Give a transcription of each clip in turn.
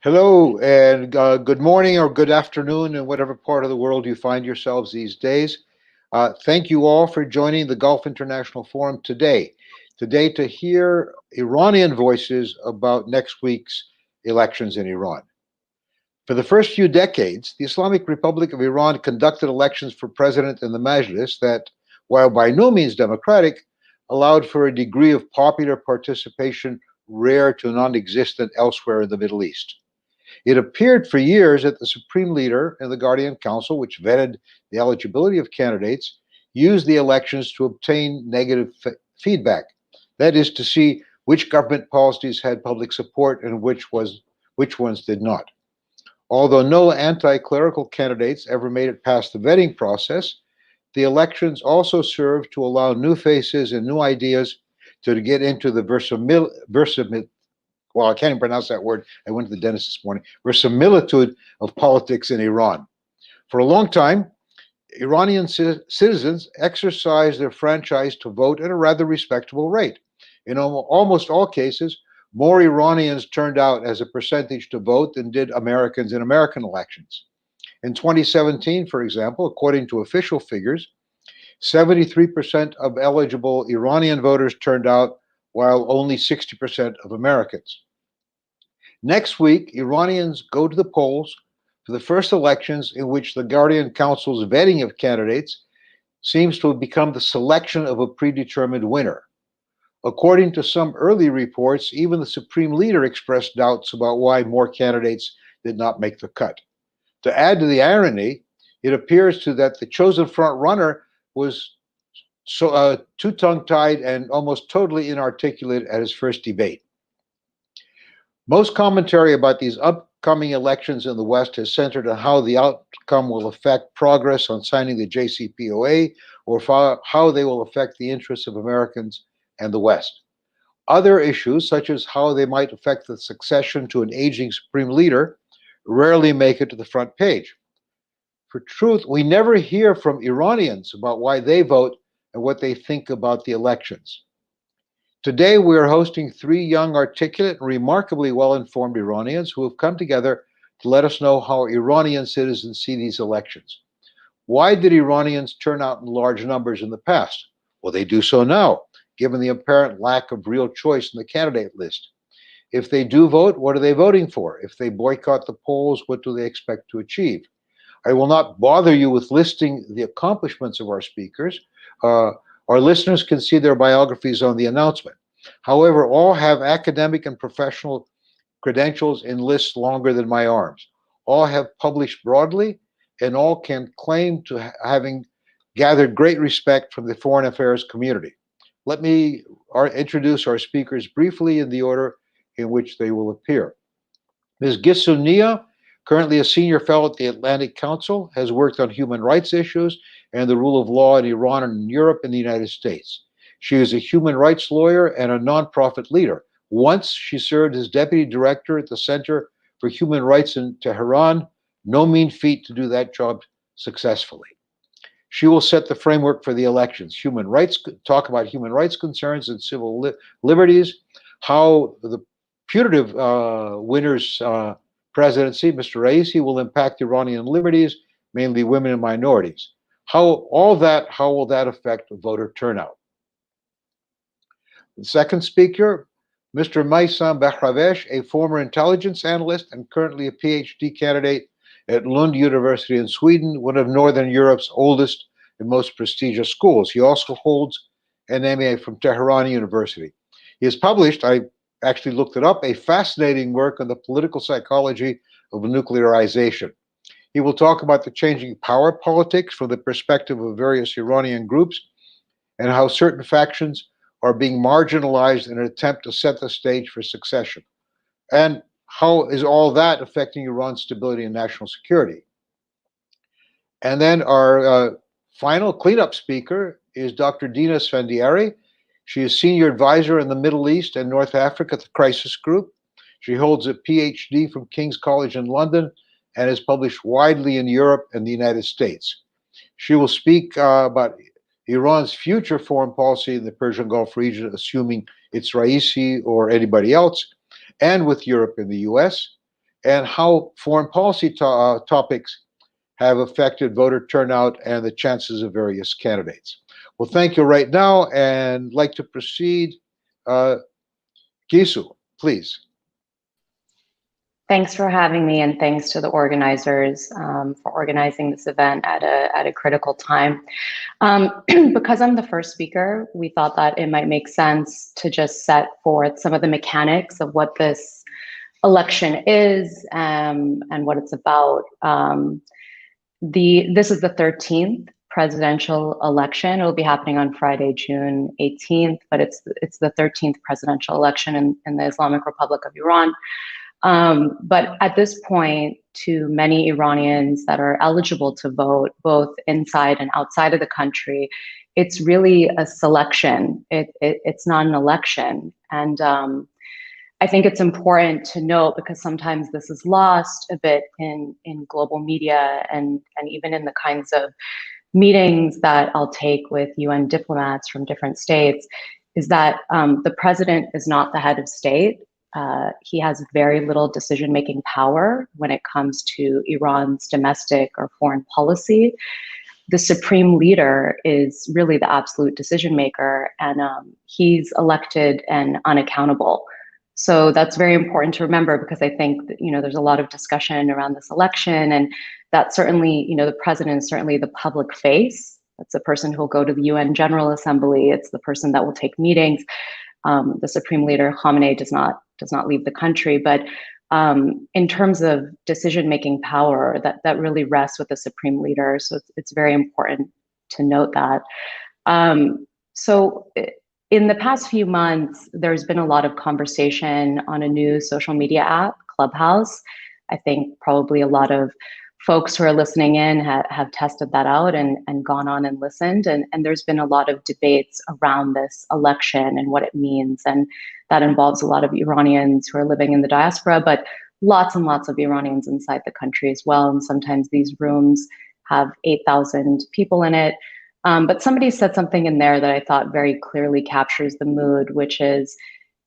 Hello and good morning or good afternoon in whatever part of the world you find yourselves these days. Thank you all for joining the Gulf International Forum today. Today to hear Iranian voices about next week's elections in Iran. For the first few decades, the Islamic Republic of Iran conducted elections for president and the Majlis that, while by no means democratic, allowed for a degree of popular participation rare to non-existent elsewhere in the Middle East. It appeared for years that the Supreme Leader and the Guardian Council, which vetted the eligibility of candidates, used the elections to obtain negative feedback. That is to see which government policies had public support and which ones did not. Although no anti-clerical candidates ever made it past the vetting process, the elections also served to allow new faces and new ideas to get into the well, I can't even pronounce that word. I went to the dentist this morning. Verisimilitude of politics in Iran. For a long time, Iranian citizens exercised their franchise to vote at a rather respectable rate. In almost all cases, more Iranians turned out as a percentage to vote than did Americans in American elections. In 2017, for example, according to official figures, 73% of eligible Iranian voters turned out, while only 60% of Americans. Next week, Iranians go to the polls for the first elections in which the Guardian Council's vetting of candidates seems to have become the selection of a predetermined winner. According to some early reports, even the Supreme Leader expressed doubts about why more candidates did not make the cut. To add to the irony, it appears that the chosen front runner was too tongue-tied and almost totally inarticulate at his first debate. Most commentary about these upcoming elections in the West has centered on how the outcome will affect progress on signing the JCPOA or how they will affect the interests of Americans and the West. Other issues, such as how they might affect the succession to an aging Supreme Leader, rarely make it to the front page. For truth, we never hear from Iranians about why they vote and what they think about the elections. Today, we are hosting three young, articulate, and remarkably well-informed Iranians who have come together to let us know how Iranian citizens see these elections. Why did Iranians turn out in large numbers in the past? Well, they do so now, given the apparent lack of real choice in the candidate list. If they do vote, what are they voting for? If they boycott the polls, what do they expect to achieve? I will not bother you with listing the accomplishments of our speakers. Our listeners can see their biographies on the announcement. However, all have academic and professional credentials in lists longer than my arms. All have published broadly, and all can claim to having gathered great respect from the foreign affairs community. Let me introduce our speakers briefly in the order in which they will appear. Ms. Gissou Nia, currently a senior fellow at the Atlantic Council, has worked on human rights issues and the rule of law in Iran and in Europe and the United States. She is a human rights lawyer and a nonprofit leader. Once she served as deputy director at the Center for Human Rights in Tehran. No mean feat to do that job successfully. She will set the framework for the elections, talk about human rights concerns and civil liberties, how the putative winner's presidency, Mr. Raisi, will impact Iranian liberties, mainly women and minorities. How will that affect voter turnout? The second speaker, Mr. Maysam Behravesh, a former intelligence analyst and currently a PhD candidate at Lund University in Sweden, one of Northern Europe's oldest and most prestigious schools. He also holds an MA from Tehran University. He has published, I actually looked it up, a fascinating work on the political psychology of nuclearization. He will talk about the changing power politics from the perspective of various Iranian groups and how certain factions are being marginalized in an attempt to set the stage for succession. And how is all that affecting Iran's stability and national security? And then our final cleanup speaker is Dr. Dina Esfandiary. She is senior advisor in the Middle East and North Africa at the Crisis Group. She holds a PhD from King's College in London and has published widely in Europe and the United States. She will speak about Iran's future foreign policy in the Persian Gulf region, assuming it's Raisi or anybody else, and with Europe and the US. and how foreign policy topics have affected voter turnout and the chances of various candidates. Well, thank you right now, and like to proceed. Gissou, please. Thanks for having me, and thanks to the organizers for organizing this event at a critical time. Because I'm the first speaker, we thought that it might make sense to just set forth some of the mechanics of what this election is and what it's about. This is the 13th presidential election. It will be happening on Friday, June 18th, but it's the 13th presidential election in the Islamic Republic of Iran. But at this point, to many Iranians that are eligible to vote, both inside and outside of the country, it's really a selection. It's not an election. And I think it's important to note, because sometimes this is lost a bit in global media and even in the kinds of meetings that I'll take with UN diplomats from different states, is that the president is not the head of state. He has very little decision-making power when it comes to Iran's domestic or foreign policy. The supreme leader is really the absolute decision maker, and he's elected and unaccountable. So that's very important to remember, because I think that, there's a lot of discussion around this election, and that certainly, the president is certainly the public face. That's the person who will go to the UN General Assembly. It's the person that will take meetings. The supreme leader, Khamenei, does not leave the country, but in terms of decision-making power, that really rests with the supreme leader. So it's very important to note that. So in the past few months, there's been a lot of conversation on a new social media app, Clubhouse. I think probably a lot of folks who are listening in have tested that out and gone on and listened. And there's been a lot of debates around this election and what it means. And that involves a lot of Iranians who are living in the diaspora, but lots and lots of Iranians inside the country as well. And sometimes these rooms have 8,000 people in it. But somebody said something in there that I thought very clearly captures the mood, which is,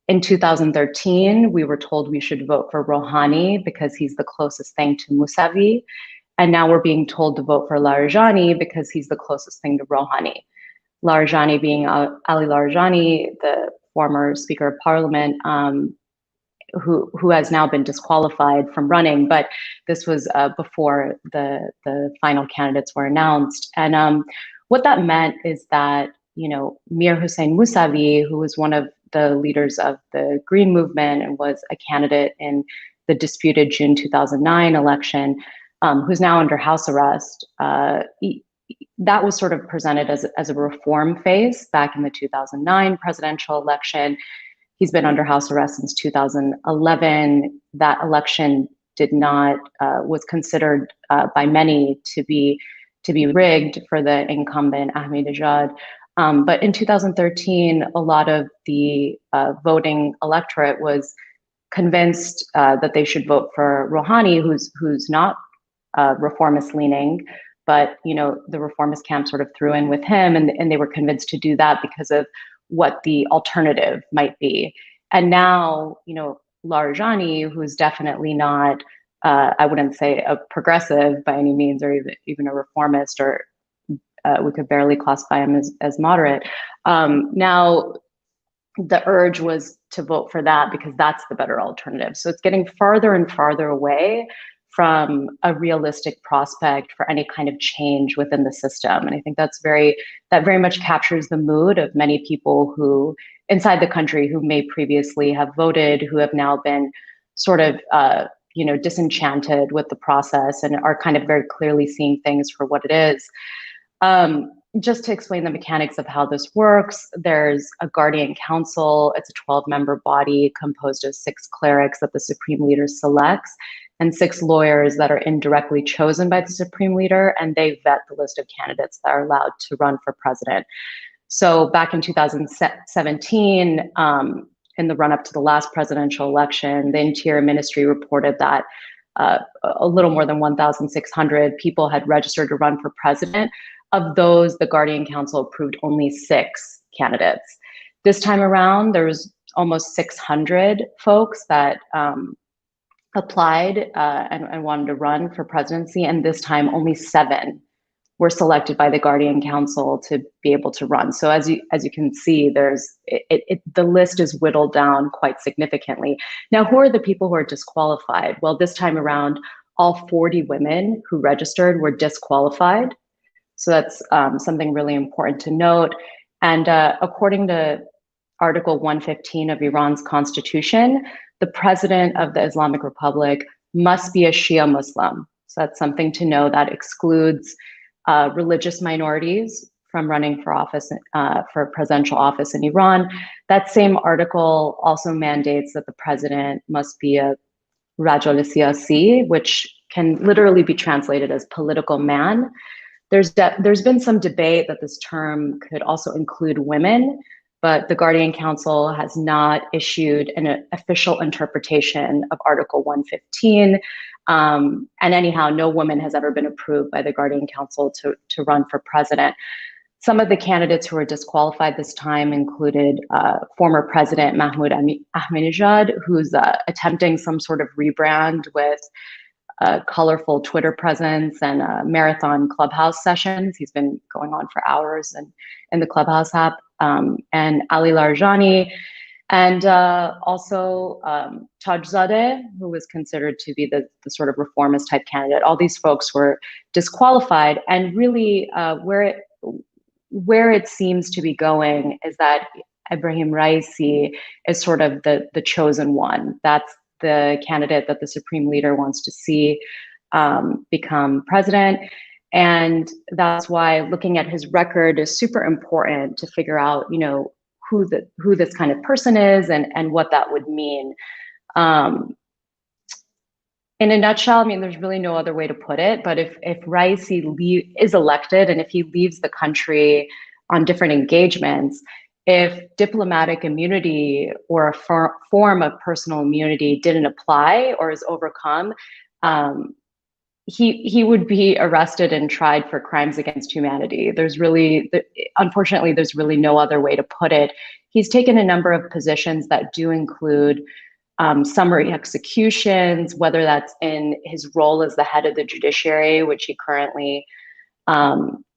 in 2013, we were told we should vote for Rouhani because he's the closest thing to Mousavi. And now we're being told to vote for Larijani because he's the closest thing to Rouhani. Larijani being Ali Larijani, the former Speaker of Parliament, who has now been disqualified from running. But this was before the final candidates were announced. And what that meant is that, Mir Hossein Mousavi, who was one of the leaders of the Green Movement and was a candidate in the disputed June 2009 election, who's now under house arrest, that was sort of presented as a reform phase back in the 2009 presidential election. He's been under house arrest since 2011. That election was considered by many to be rigged for the incumbent Ahmadinejad. But in 2013, a lot of the voting electorate was convinced that they should vote for Rouhani, who's not reformist leaning, but the reformist camp sort of threw in with him, and they were convinced to do that because of what the alternative might be. And now, Larijani, who's definitely not, I wouldn't say a progressive by any means, or even a reformist, or we could barely classify him as moderate. Now, the urge was to vote for that because that's the better alternative. So it's getting farther and farther away from a realistic prospect for any kind of change within the system. And I think that very much captures the mood of many people who inside the country who may previously have voted, who have now been sort of disenchanted with the process and are kind of very clearly seeing things for what it is. Just to explain the mechanics of how this works, there's a guardian council. It's a 12-member body composed of 6 clerics that the supreme leader selects, and 6 lawyers that are indirectly chosen by the supreme leader, and they vet the list of candidates that are allowed to run for president. So back in 2017, in the run-up to the last presidential election, the Interior Ministry reported that a little more than 1,600 people had registered to run for president. Of those, the Guardian Council approved only 6 candidates. This time around, there was almost 600 folks that applied and wanted to run for presidency, and this time only 7 were selected by the Guardian Council to be able to run. So as you can see, the list is whittled down quite significantly. Now, who are the people who are disqualified? Well, this time around, all 40 women who registered were disqualified. So that's something really important to note. And according to Article 115 of Iran's constitution, the president of the Islamic Republic must be a Shia Muslim. So that's something to know. That excludes religious minorities from running for office, for presidential office in Iran. That same article also mandates that the president must be a Rajul Siyasi, which can literally be translated as political man. There's been some debate that this term could also include women, but the Guardian Council has not issued an official interpretation of Article 115. And anyhow, no woman has ever been approved by the Guardian Council to run for president. Some of the candidates who were disqualified this time included former President Mahmoud Ahmadinejad, who's attempting some sort of rebrand with a colorful Twitter presence and marathon Clubhouse sessions. He's been going on for hours in the Clubhouse app. And Ali Larijani, and also Tajzadeh, who was considered to be the sort of reformist type candidate. All these folks were disqualified, and really where it seems to be going is that Ebrahim Raisi is sort of the chosen one. That's the candidate that the supreme leader wants to see become president. And that's why looking at his record is super important to figure out, who this kind of person is and what that would mean. In a nutshell, I mean, there's really no other way to put it. But if Raisi is elected, and if he leaves the country on different engagements, if diplomatic immunity or a form of personal immunity didn't apply or is overcome, he would be arrested and tried for crimes against humanity. Unfortunately, there's really no other way to put it. He's taken a number of positions that do include summary executions, whether that's in his role as the head of the judiciary, which he currently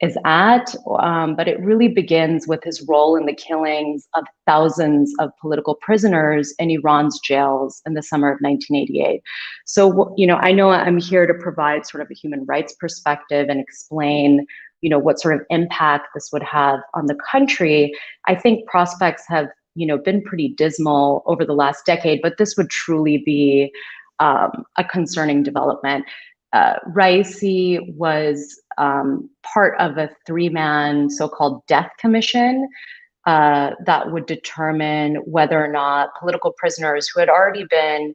is at, but it really begins with his role in the killings of thousands of political prisoners in Iran's jails in the summer of 1988. So, I know I'm here to provide sort of a human rights perspective and explain, what sort of impact this would have on the country. I think prospects have, been pretty dismal over the last decade, but this would truly be a concerning development. Raisi was part of a 3-man so-called death commission that would determine whether or not political prisoners who had already been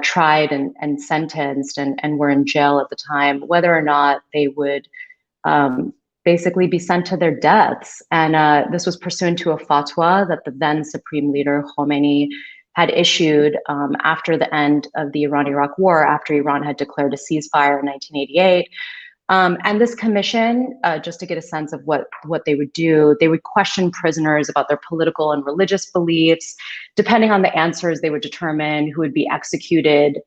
tried and sentenced and were in jail at the time, whether or not they would basically be sent to their deaths. And this was pursuant to a fatwa that the then Supreme Leader Khomeini had issued after the end of the Iran-Iraq War, after Iran had declared a ceasefire in 1988. And this commission, just to get a sense of what they would do, they would question prisoners about their political and religious beliefs. Depending on the answers, they would determine who would be executed.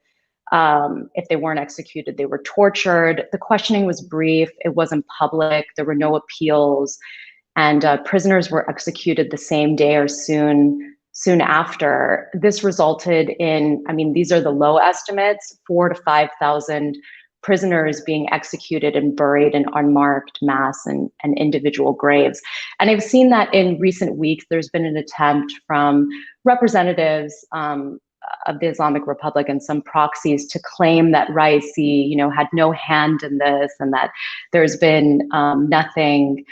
If they weren't executed, they were tortured. The questioning was brief. It wasn't public. There were no appeals. And prisoners were executed the same day or soon after. This resulted in, these are the low estimates, 4,000 to 5,000 prisoners being executed and buried in unmarked mass and individual graves. And I've seen that in recent weeks, there's been an attempt from representatives of the Islamic Republic and some proxies to claim that Raisi, had no hand in this, and that there's been nothing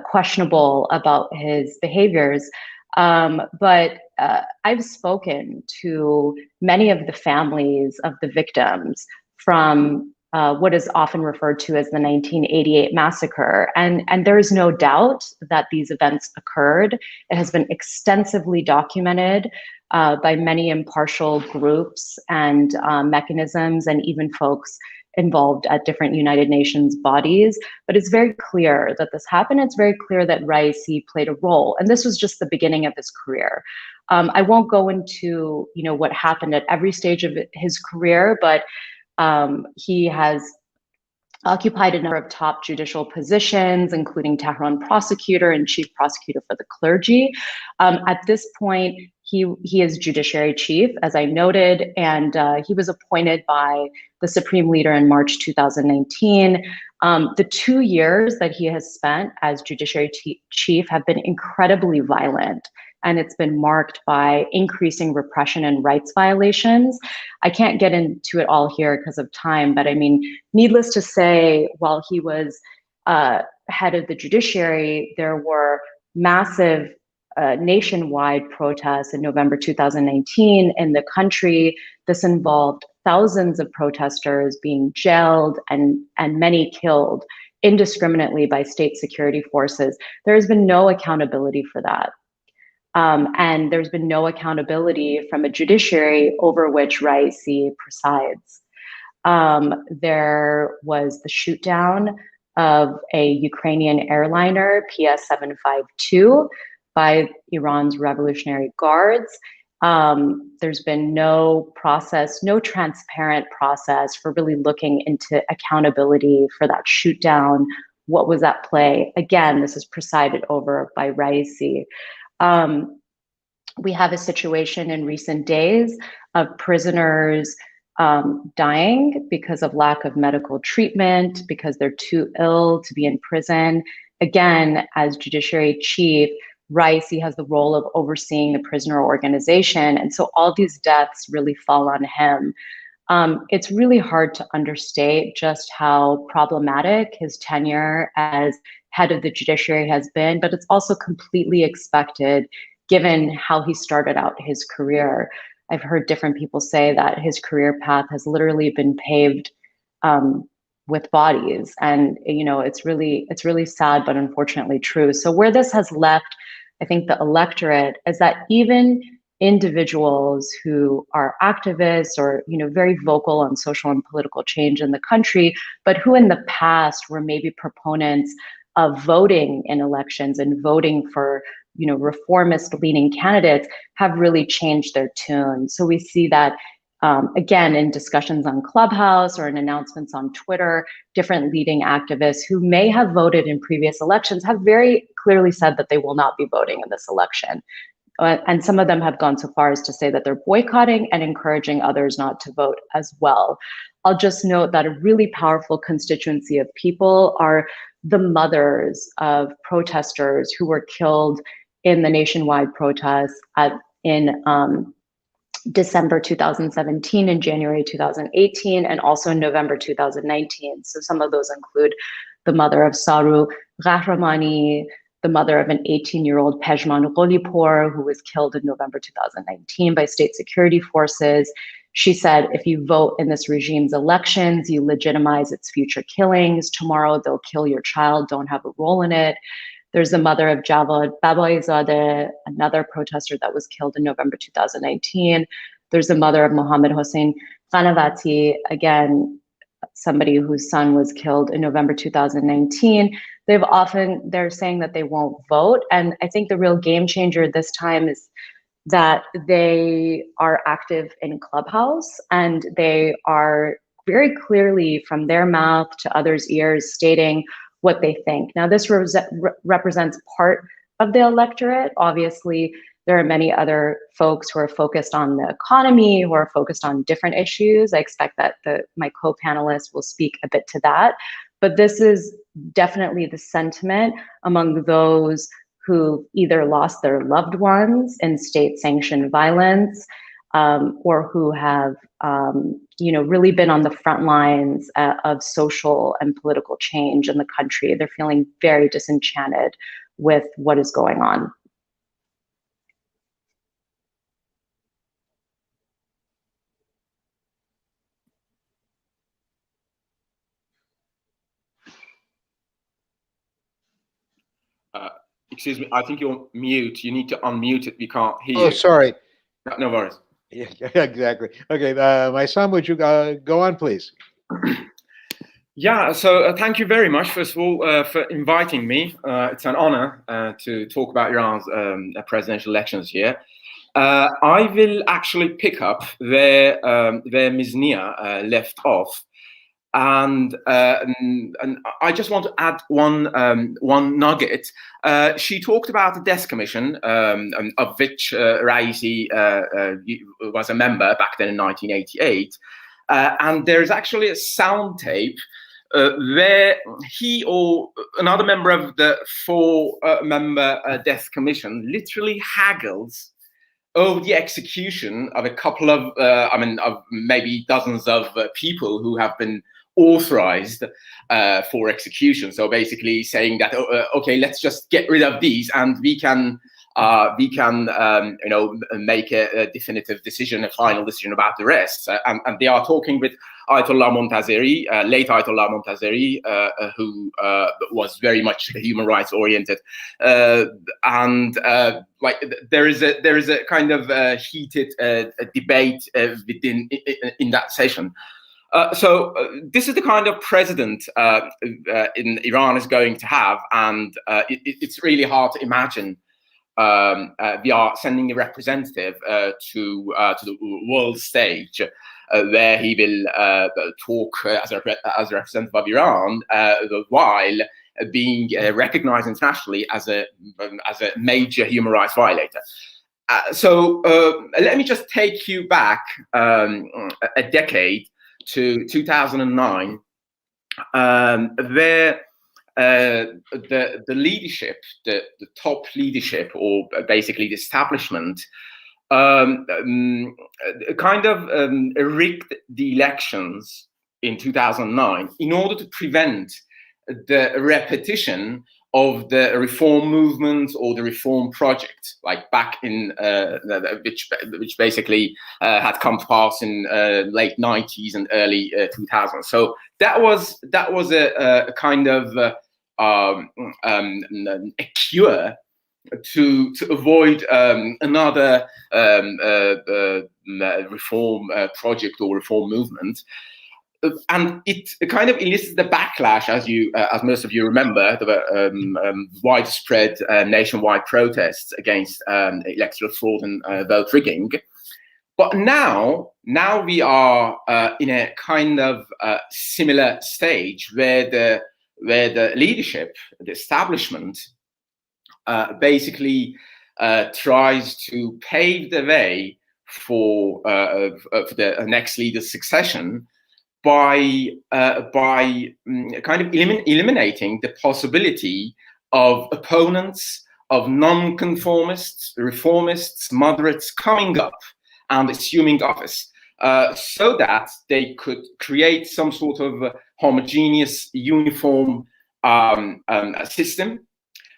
questionable about his behaviors. But I've spoken to many of the families of the victims from what is often referred to as the 1988 massacre. And there is no doubt that these events occurred. It has been extensively documented by many impartial groups and mechanisms, and even folks involved at different United Nations bodies. But it's very clear that this happened. It's very clear that Raisi played a role. And this was just the beginning of his career. I won't go into, what happened at every stage of his career, but he has occupied a number of top judicial positions, including Tehran prosecutor and chief prosecutor for the clergy. At this point, he is judiciary chief, as I noted, and he was appointed by the Supreme Leader in March 2019. The 2 years that he has spent as judiciary chief have been incredibly violent, and it's been marked by increasing repression and rights violations. I can't get into it all here because of time, but I mean, needless to say, while he was head of the judiciary, there were massive nationwide protests in November 2019 in the country. This involved thousands of protesters being jailed and many killed indiscriminately by state security forces. There has been no accountability for that. And there's been no accountability from a judiciary over which Raisi presides. There was the shoot down of a Ukrainian airliner, PS-752, by Iran's Revolutionary Guards. There's been no process, no transparent process for really looking into accountability for that shoot down. What was at play? Again, this is presided over by Raisi. We have a situation in recent days of prisoners dying because of lack of medical treatment, because they're too ill to be in prison. Again, as judiciary chief, Raisi has the role of overseeing the prisoner organization. And so all these deaths really fall on him. It's really hard to understate just how problematic his tenure as head of the judiciary has been, but it's also completely expected given how he started out his career. I've heard different people say that his career path has literally been paved with bodies. And, it's really sad, but unfortunately true. So where this has left, I think, the electorate is that even individuals who are activists or, very vocal on social and political change in the country, but who in the past were maybe proponents of voting in elections and voting for, reformist leaning candidates, have really changed their tune. So we see that again, in discussions on Clubhouse or in announcements on Twitter, different leading activists who may have voted in previous elections have very clearly said that they will not be voting in this election. And some of them have gone so far as to say that they're boycotting and encouraging others not to vote as well. I'll just note that a really powerful constituency of people are the mothers of protesters who were killed in the nationwide protests in December 2017 and January 2018, and also in November 2019. So some of those include the mother of Saru Ghahramani, the mother of an 18-year-old Pejman Gholipur, who was killed in November 2019 by state security forces. She said, if you vote in this regime's elections, you legitimize its future killings. Tomorrow they'll kill your child, don't have a role in it. There's the mother of Javad Babaizadeh, another protester that was killed in November 2019. There's the mother of Mohammed Hossein Qanavati, again, somebody whose son was killed in November 2019. They're saying that they won't vote. And I think the real game changer this time is that they are active in Clubhouse, and they are very clearly from their mouth to others' ears stating what they think. Now, this represents part of the electorate. Obviously, there are many other folks who are focused on the economy, who are focused on different issues. I expect that my co-panelists will speak a bit to that. But this is definitely the sentiment among those who either lost their loved ones in state-sanctioned violence, or who have, really been on the front lines of social and political change in the country. They're feeling very disenchanted with what is going on. Excuse me, I think you're mute. You need to unmute it. We can't hear you. Oh, sorry. No worries. Yeah, exactly. Okay, my son, would you go on, please? Yeah, so thank you very much, first of all, for inviting me. It's an honor to talk about Iran's presidential elections here. I will actually pick up where Ms. Nia left off. And I just want to add one nugget. She talked about the death commission, of which Raisi was a member back then in 1988. And there's actually a sound tape where he or another member of the four-member death commission literally haggles over the execution of a couple of, of maybe dozens of people who have been authorized for execution. So basically saying that, okay, let's just get rid of these and we can make a definitive decision, a final decision about the rest. And they are talking with Ayatollah Montazeri, late Ayatollah Montazeri, who was very much human rights oriented, and there is a kind of heated debate in that session. So this is the kind of president in Iran is going to have, and it's really hard to imagine. We are sending a representative to the world stage, where he will talk as a representative of Iran, while being recognized internationally as a major human rights violator. So let me just take you back a decade to 2009, where the leadership, the top leadership, or basically the establishment, kind of rigged the elections in 2009 in order to prevent the repetition of the reform movement or the reform project, like back in which basically had come to pass in late 90s and early 2000s. So that was a kind of a cure to avoid another reform project or reform movement. And it kind of elicits the backlash, as most of you remember, the widespread nationwide protests against electoral fraud and vote rigging. But now we are in a kind of similar stage where the leadership, the establishment, basically tries to pave the way for the next leader's succession by kind of eliminating the possibility of opponents, of non-conformists, reformists, moderates coming up and assuming office, so that they could create some sort of homogeneous, uniform system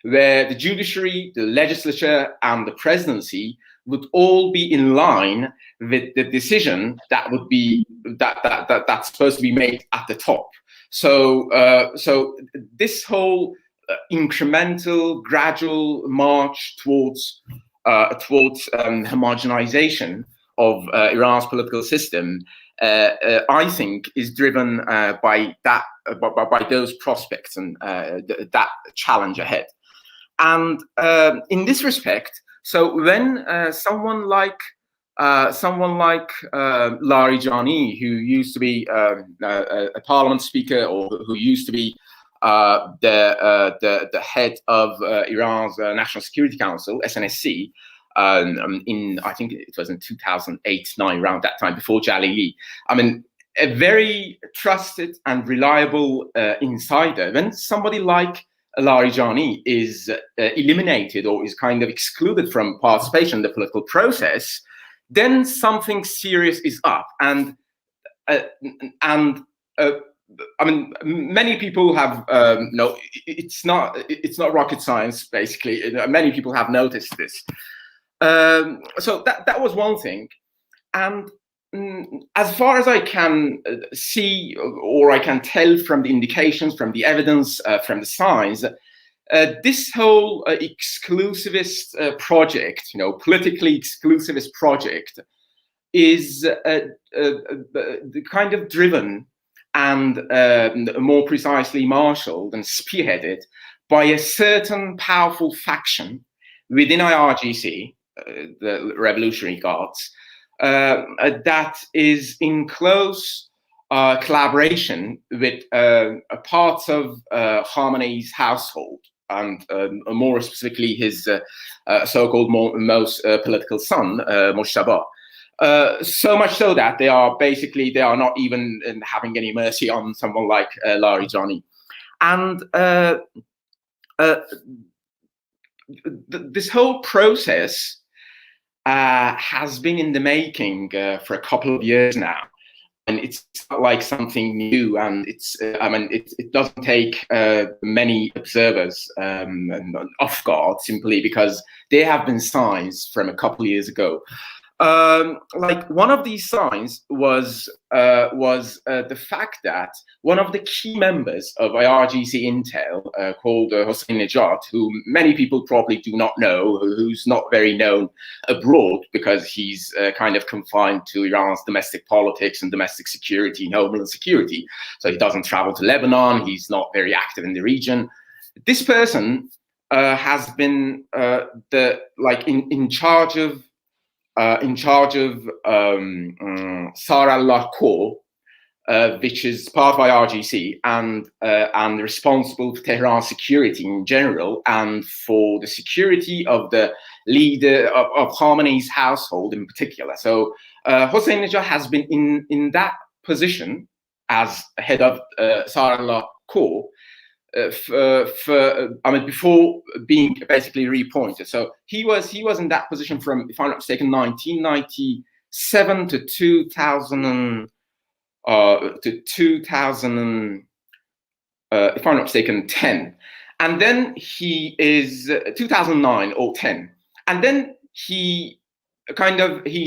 where the judiciary, the legislature, and the presidency would all be in line with the decision that would be that's supposed to be made at the top. So this whole incremental, gradual march towards homogenization of Iran's political system, I think, is driven by those prospects and that challenge ahead. And in this respect, so when someone like Larijani, who used to be a parliament speaker, or who used to be the head of Iran's National Security Council, SNSC, I think it was in 2008-9, around that time, before Jalili. I mean, a very trusted and reliable insider. When somebody like Larijani is eliminated or is kind of excluded from participation in the political process, then something serious is up. And I mean, many people have it's not rocket science. Basically, many people have noticed this. So that was one thing, and as far as I can see, or I can tell from the indications, from the evidence, from the signs, this whole exclusivist project, politically exclusivist project, is kind of driven and more precisely marshaled and spearheaded by a certain powerful faction within IRGC, the Revolutionary Guards, that is in close collaboration with parts of Khamenei's household, and more specifically his so-called most political son, Moshtaba. So much so that they are not even having any mercy on someone like Larijani. And this whole process has been in the making for a couple of years now. And it's not like something new, and it doesn't take many observers off guard, simply because there have been signs from a couple of years ago. Like one of these signs was the fact that one of the key members of IRGC Intel, called Hossein Nejat, who many people probably do not know, who's not very known abroad because he's kind of confined to Iran's domestic politics and domestic security and homeland security. So he doesn't travel to Lebanon. He's not very active in the region. This person has been in charge of Sarallah Corps, which is part of IRGC and responsible for Tehran's security in general, and for the security of the leader of Khamenei's household in particular. So Hossein Nejat has been in that position as head of Sarallah Corps before being basically reappointed. So he was in that position from, if I'm not mistaken, 1997 to 2000 if I'm not mistaken, 10. And then he is 2009 or 10. And then he's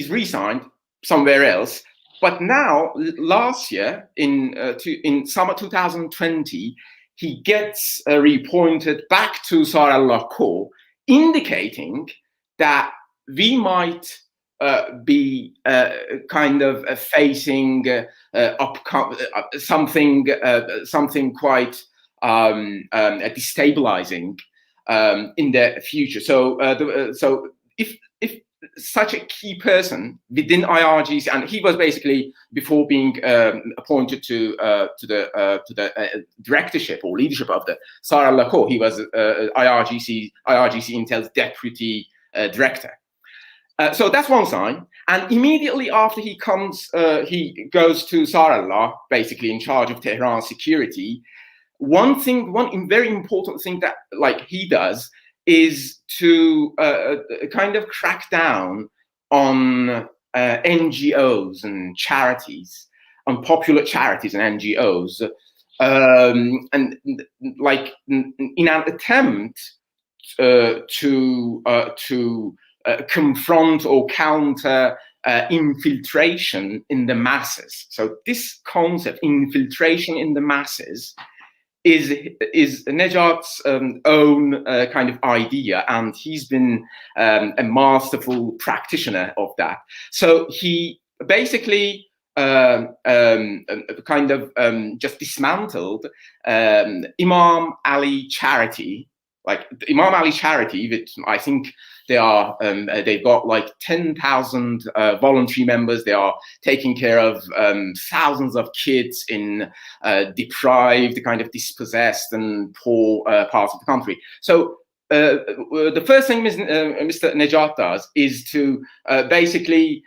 re-signed somewhere else. But now, last year, in summer 2020, he gets reappointed back to Sarallah Corps, indicating that we might be facing something quite destabilizing in the future. So if such a key person within IRGC, and he was basically, before being appointed to the directorship or leadership of the Sarallah Corps, he was IRGC Intel's deputy director. So that's one sign. And immediately after he goes to Sarallah, basically in charge of Tehran's security. One very important thing that he does is to kind of crack down on NGOs and charities, on popular charities and NGOs, and in an attempt to confront or counter infiltration in the masses. So this concept, infiltration in the masses, is Nejat's own kind of idea, and he's been a masterful practitioner of that. So he basically just dismantled Imam Ali Charity. Like the Imam Ali Charity, which I think they've got 10,000 voluntary members. They are taking care of thousands of kids in deprived, kind of dispossessed and poor parts of the country. So the first thing Mr. Nejat does is to basically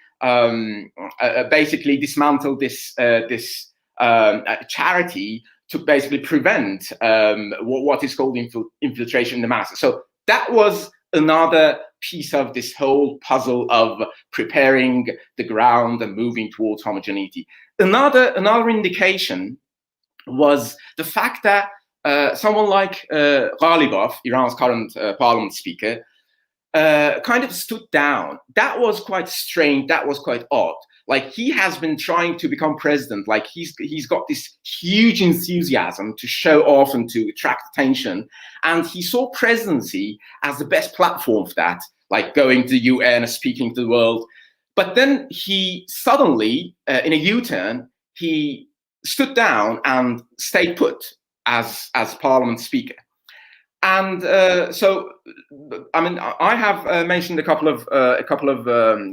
dismantle this charity, to basically prevent what is called infiltration in the masses. So that was another piece of this whole puzzle of preparing the ground and moving towards homogeneity. Another indication was the fact that someone like Ghalibaf, Iran's current parliament speaker, kind of stood down. That was quite strange. That was quite odd. He has been trying to become president. He's got this huge enthusiasm to show off and to attract attention. And he saw presidency as the best platform for that, going to the UN and speaking to the world. But then he suddenly, in a U-turn, he stood down and stayed put as parliament speaker. And so, I mean, I have mentioned a couple of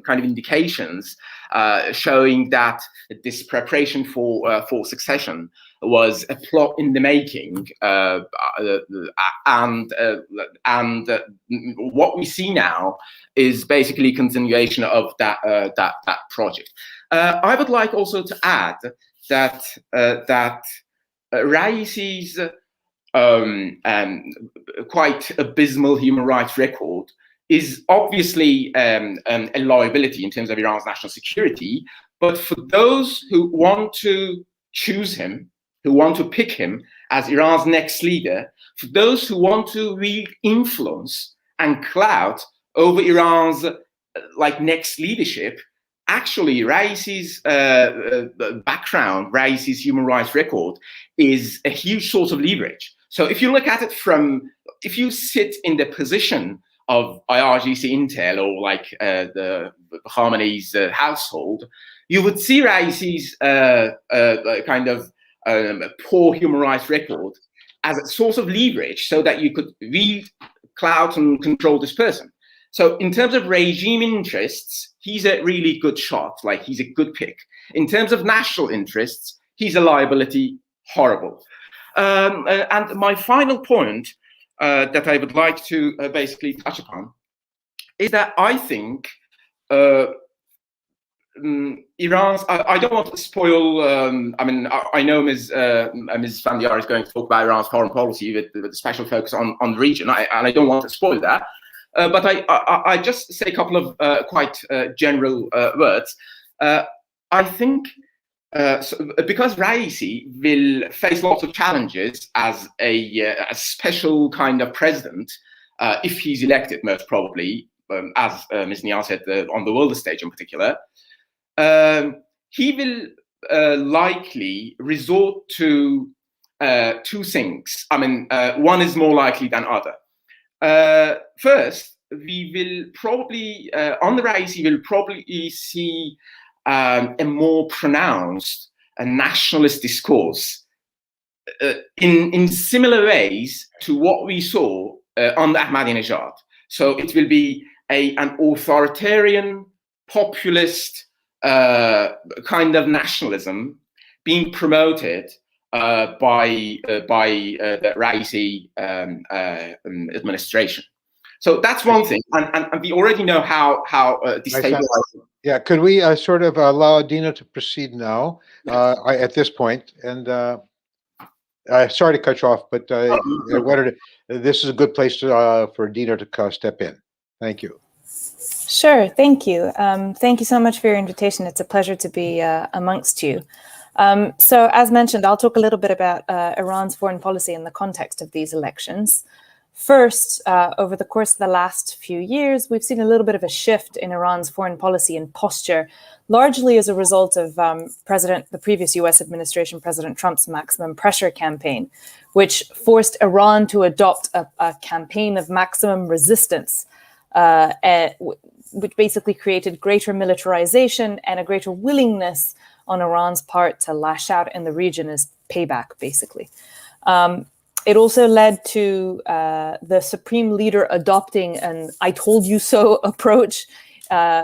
kind of indications showing that this preparation for succession was a plot in the making, and what we see now is basically a continuation of that project. I would like also to add that Raisi's quite abysmal human rights record is obviously a liability in terms of Iran's national security. But for those who want to choose him, who want to pick him as Iran's next leader, for those who want to wield influence and clout over Iran's next leadership, actually, Raisi's background, Raisi's human rights record is a huge source of leverage. So if you look at it if you sit in the position of IRGC Intel or the Khamenei's household, you would see Raisi's kind of poor human rights record as a source of leverage so that you could wield clout and control this person. So in terms of regime interests, he's a really good shot, he's a good pick. In terms of national interests, he's a liability, horrible. And my final point that I would like to basically touch upon is that I think Iran's, I don't want to spoil, I mean, I know Ms. Esfandiary is going to talk about Iran's foreign policy with a special focus on the region, and I don't want to spoil that. But I just say a couple of quite general words. I think because Raisi will face lots of challenges as a special kind of president, if he's elected, most probably, as Ms. Nia said, on the world stage in particular, he will likely resort to two things. I mean, one is more likely than other. First, we will probably, on the Raisi, we'll probably see a more pronounced nationalist discourse in similar ways to what we saw under Ahmadinejad. So it will be an authoritarian, populist kind of nationalism being promoted by the Raisi administration. So that's one thing, and we already know how destabilizing. Yeah, could we sort of allow Dina to proceed now at this point? And sorry to cut you off, but this is a good place for Dina to step in. Thank you. Sure, thank you. Thank you so much for your invitation. It's a pleasure to be amongst you. So as mentioned, I'll talk a little bit about Iran's foreign policy in the context of these elections. First, over the course of the last few years, we've seen a little bit of a shift in Iran's foreign policy and posture, largely as a result of the previous US administration, President Trump's maximum pressure campaign, which forced Iran to adopt a campaign of maximum resistance, which basically created greater militarization and a greater willingness on Iran's part to lash out in the region as payback, basically. It also led to the supreme leader adopting an "I told you so" approach.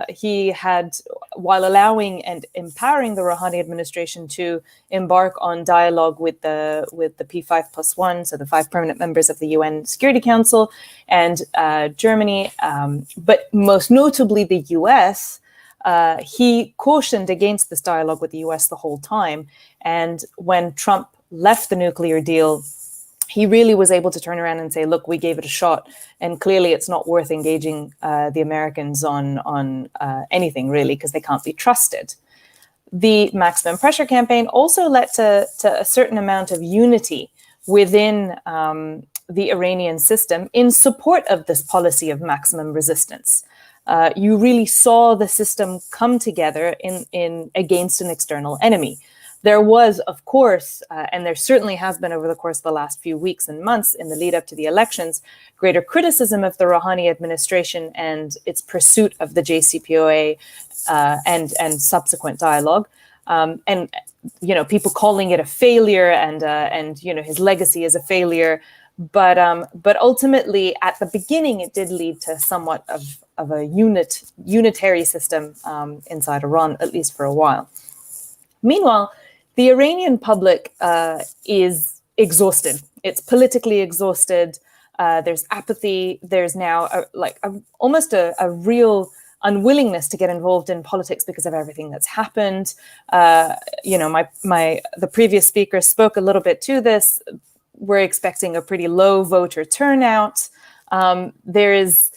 He had, while allowing and empowering the Rouhani administration to embark on dialogue with the P5+1, so the 5 permanent members of the UN Security Council, and Germany, but most notably the US, he cautioned against this dialogue with the US the whole time. And when Trump left the nuclear deal, he really was able to turn around and say, look, we gave it a shot, and clearly it's not worth engaging the Americans on anything, really, because they can't be trusted. The maximum pressure campaign also led to a certain amount of unity within the Iranian system in support of this policy of maximum resistance. You really saw the system come together in against an external enemy. There was, of course, and there certainly has been over the course of the last few weeks and months in the lead up to the elections, greater criticism of the Rouhani administration and its pursuit of the JCPOA and subsequent dialogue. And people calling it a failure and his legacy is a failure. But ultimately, at the beginning, it did lead to somewhat of a unitary system inside Iran, at least for a while. Meanwhile, the Iranian public is exhausted. It's politically exhausted. There's apathy. There's now almost a real unwillingness to get involved in politics because of everything that's happened. The previous speaker spoke a little bit to this. We're expecting a pretty low voter turnout. There is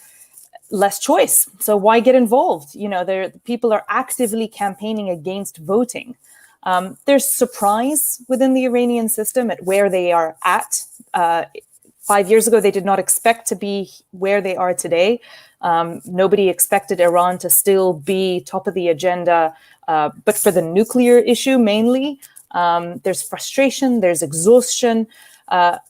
less choice. So why get involved? People are actively campaigning against voting. There's surprise within the Iranian system at where they are at. 5 years ago, they did not expect to be where they are today. Nobody expected Iran to still be top of the agenda, but for the nuclear issue mainly. There's frustration, there's exhaustion, but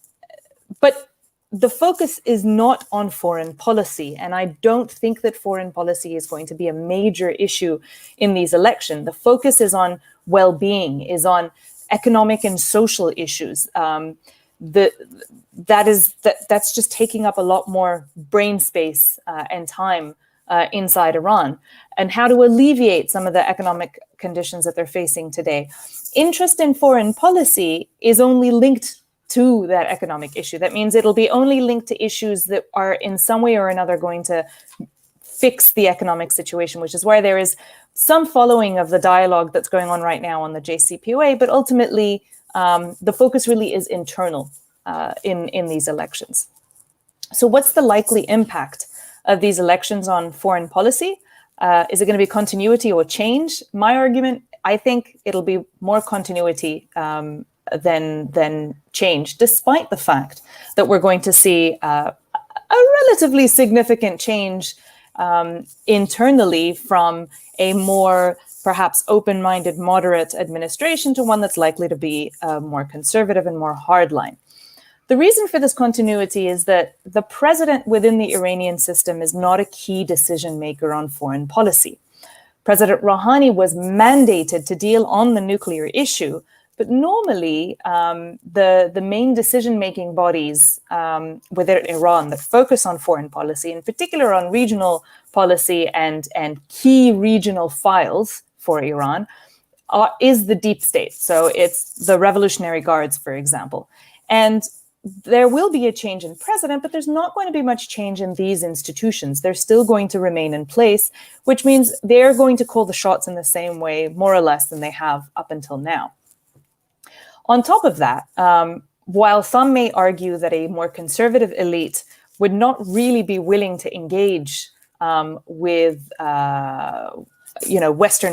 the focus is not on foreign policy. And I don't think that foreign policy is going to be a major issue in these elections. The focus is on well-being, is on economic and social issues. That's just taking up a lot more brain space and time inside Iran, and how to alleviate some of the economic conditions that they're facing today. Interest in foreign policy is only linked to that economic issue. That means it'll be only linked to issues that are in some way or another going to fix the economic situation, which is why there is some following of the dialogue that's going on right now on the JCPOA, but ultimately the focus really is internal in these elections. So what's the likely impact of these elections on foreign policy? Is it going to be continuity or change? My argument, I think it'll be more continuity than change, despite the fact that we're going to see a relatively significant change internally from a more perhaps open-minded, moderate administration to one that's likely to be more conservative and more hardline. The reason for this continuity is that the president within the Iranian system is not a key decision maker on foreign policy. President Rouhani was mandated to deal on the nuclear issue, but normally the main decision-making bodies within Iran that focus on foreign policy, in particular on regional policy and key regional files for Iran, is the deep state. So it's the Revolutionary Guards, for example. And there will be a change in president, but there's not going to be much change in these institutions. They're still going to remain in place, which means they're going to call the shots in the same way, more or less, than they have up until now. On top of that, while some may argue that a more conservative elite would not really be willing to engage with Western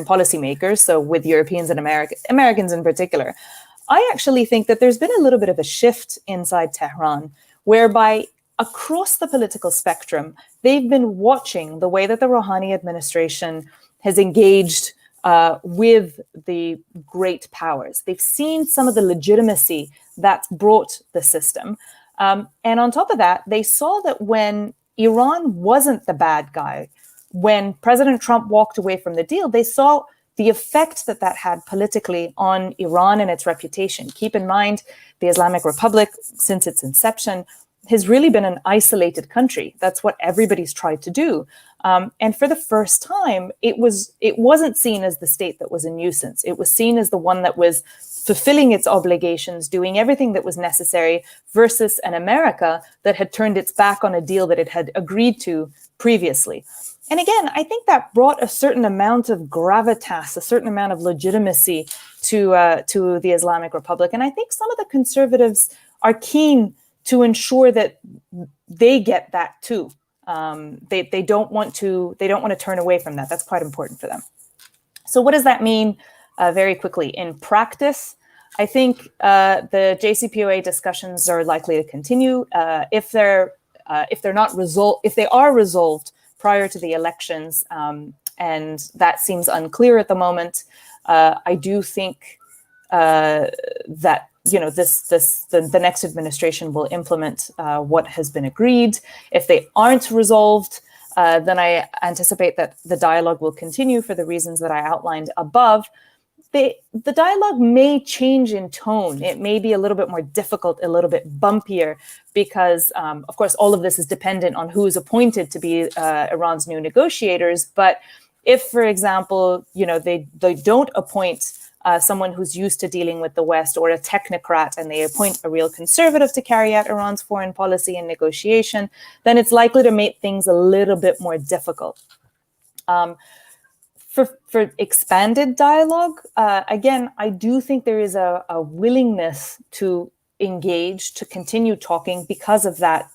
policymakers, so with Europeans and Americans in particular, I actually think that there's been a little bit of a shift inside Tehran, whereby across the political spectrum, they've been watching the way that the Rouhani administration has engaged with the great powers. They've seen some of the legitimacy that's brought the system. And on top of that, they saw that when Iran wasn't the bad guy, when President Trump walked away from the deal, they saw the effect that that had politically on Iran and its reputation. Keep in mind, the Islamic Republic, since its inception, has really been an isolated country. That's what everybody's tried to do. And for the first time, it wasn't seen as the state that was a nuisance. It was seen as the one that was fulfilling its obligations, doing everything that was necessary, versus an America that had turned its back on a deal that it had agreed to previously. And again, I think that brought a certain amount of gravitas, a certain amount of legitimacy to the Islamic Republic. And I think some of the conservatives are keen to ensure that they get that too. They don't want to turn away from that. That's quite important for them. So what does that mean very quickly? In practice, I think the JCPOA discussions are likely to continue. If they are resolved prior to the elections, and that seems unclear at the moment, I do think that the next administration will implement what has been agreed. If they aren't resolved, then I anticipate that the dialogue will continue for the reasons that I outlined above. the dialogue may change in tone. It may be a little bit more difficult, a little bit bumpier, because, of course, all of this is dependent on who is appointed to be Iran's new negotiators. But if, for example, they don't appoint someone who's used to dealing with the West, or a technocrat, and they appoint a real conservative to carry out Iran's foreign policy and negotiation, then it's likely to make things a little bit more difficult. For expanded dialogue, again, I do think there is a willingness to engage, to continue talking, because of that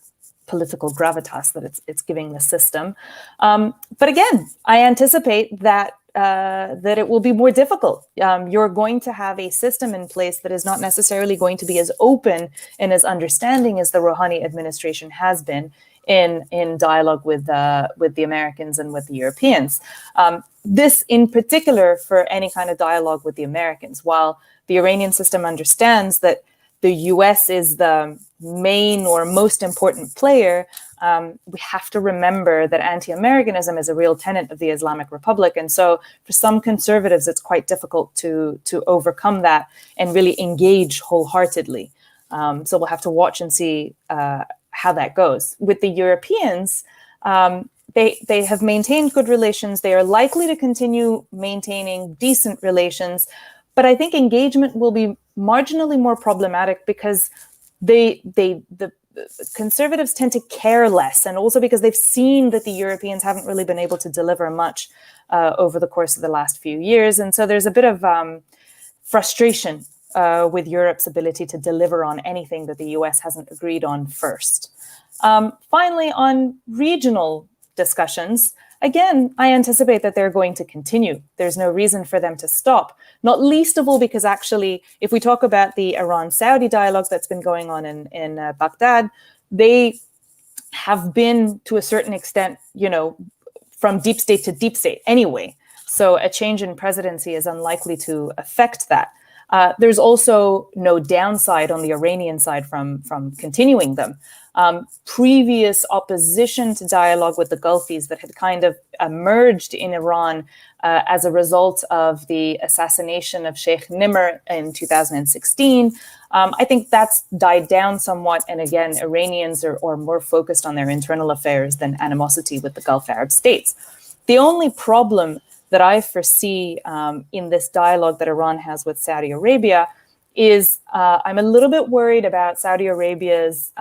political gravitas that it's giving the system. But again, I anticipate that it will be more difficult. You're going to have a system in place that is not necessarily going to be as open and as understanding as the Rouhani administration has been in dialogue with the Americans and with the Europeans. This in particular for any kind of dialogue with the Americans. While the Iranian system understands that the US is the main or most important player, we have to remember that anti-Americanism is a real tenet of the Islamic Republic. And so for some conservatives, it's quite difficult to overcome that and really engage wholeheartedly. So we'll have to watch and see how that goes. With the Europeans, they have maintained good relations. They are likely to continue maintaining decent relations, but I think engagement will be marginally more problematic because the conservatives tend to care less, and also because they've seen that the Europeans haven't really been able to deliver much over the course of the last few years. And so there's a bit of frustration with Europe's ability to deliver on anything that the US hasn't agreed on first. Finally, on regional discussions, again, I anticipate that they're going to continue. There's no reason for them to stop, not least of all because actually, if we talk about the Iran-Saudi dialogue that's been going on in Baghdad, they have been, to a certain extent, from deep state to deep state anyway. So a change in presidency is unlikely to affect that. There's also no downside on the Iranian side from continuing them. Previous opposition to dialogue with the Gulfis that had kind of emerged in Iran as a result of the assassination of Sheikh Nimr in 2016, I think that's died down somewhat. And again, Iranians are more focused on their internal affairs than animosity with the Gulf Arab states. The only problem that I foresee in this dialogue that Iran has with Saudi Arabia is I'm a little bit worried about Saudi Arabia's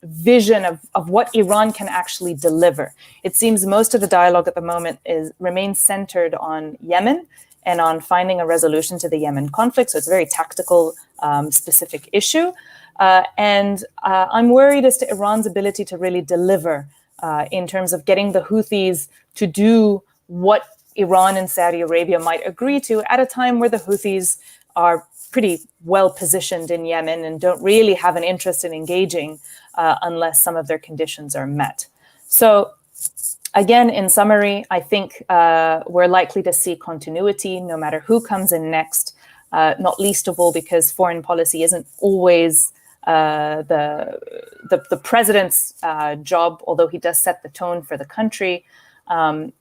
vision of what Iran can actually deliver. It seems most of the dialogue at the moment remains centered on Yemen and on finding a resolution to the Yemen conflict. So it's a very tactical, specific issue. And I'm worried as to Iran's ability to really deliver in terms of getting the Houthis to do what Iran and Saudi Arabia might agree to at a time where the Houthis are pretty well positioned in Yemen and don't really have an interest in engaging unless some of their conditions are met. So again, in summary, I think we're likely to see continuity no matter who comes in next, not least of all because foreign policy isn't always the president's job, although he does set the tone for the country.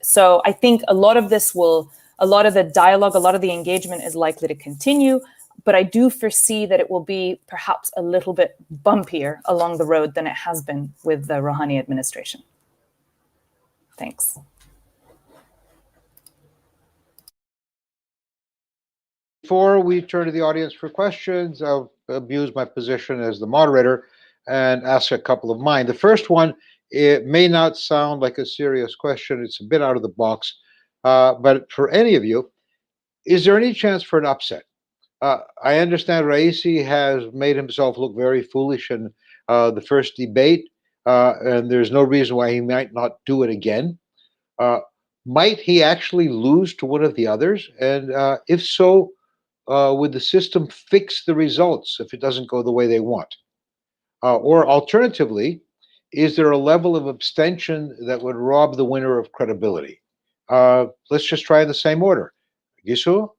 So I think a lot of the dialogue, a lot of the engagement is likely to continue, but I do foresee that it will be perhaps a little bit bumpier along the road than it has been with the Rouhani administration. Thanks. Before we turn to the audience for questions, I'll abuse my position as the moderator and ask a couple of mine. The first one, it may not sound like a serious question. It's a bit out of the box. But for any of you, is there any chance for an upset? I understand Raisi has made himself look very foolish in the first debate, and there's no reason why he might not do it again. Might he actually lose to one of the others? And if so, would the system fix the results if it doesn't go the way they want? Or alternatively, is there a level of abstention that would rob the winner of credibility? Let's just try in the same order. Gissou?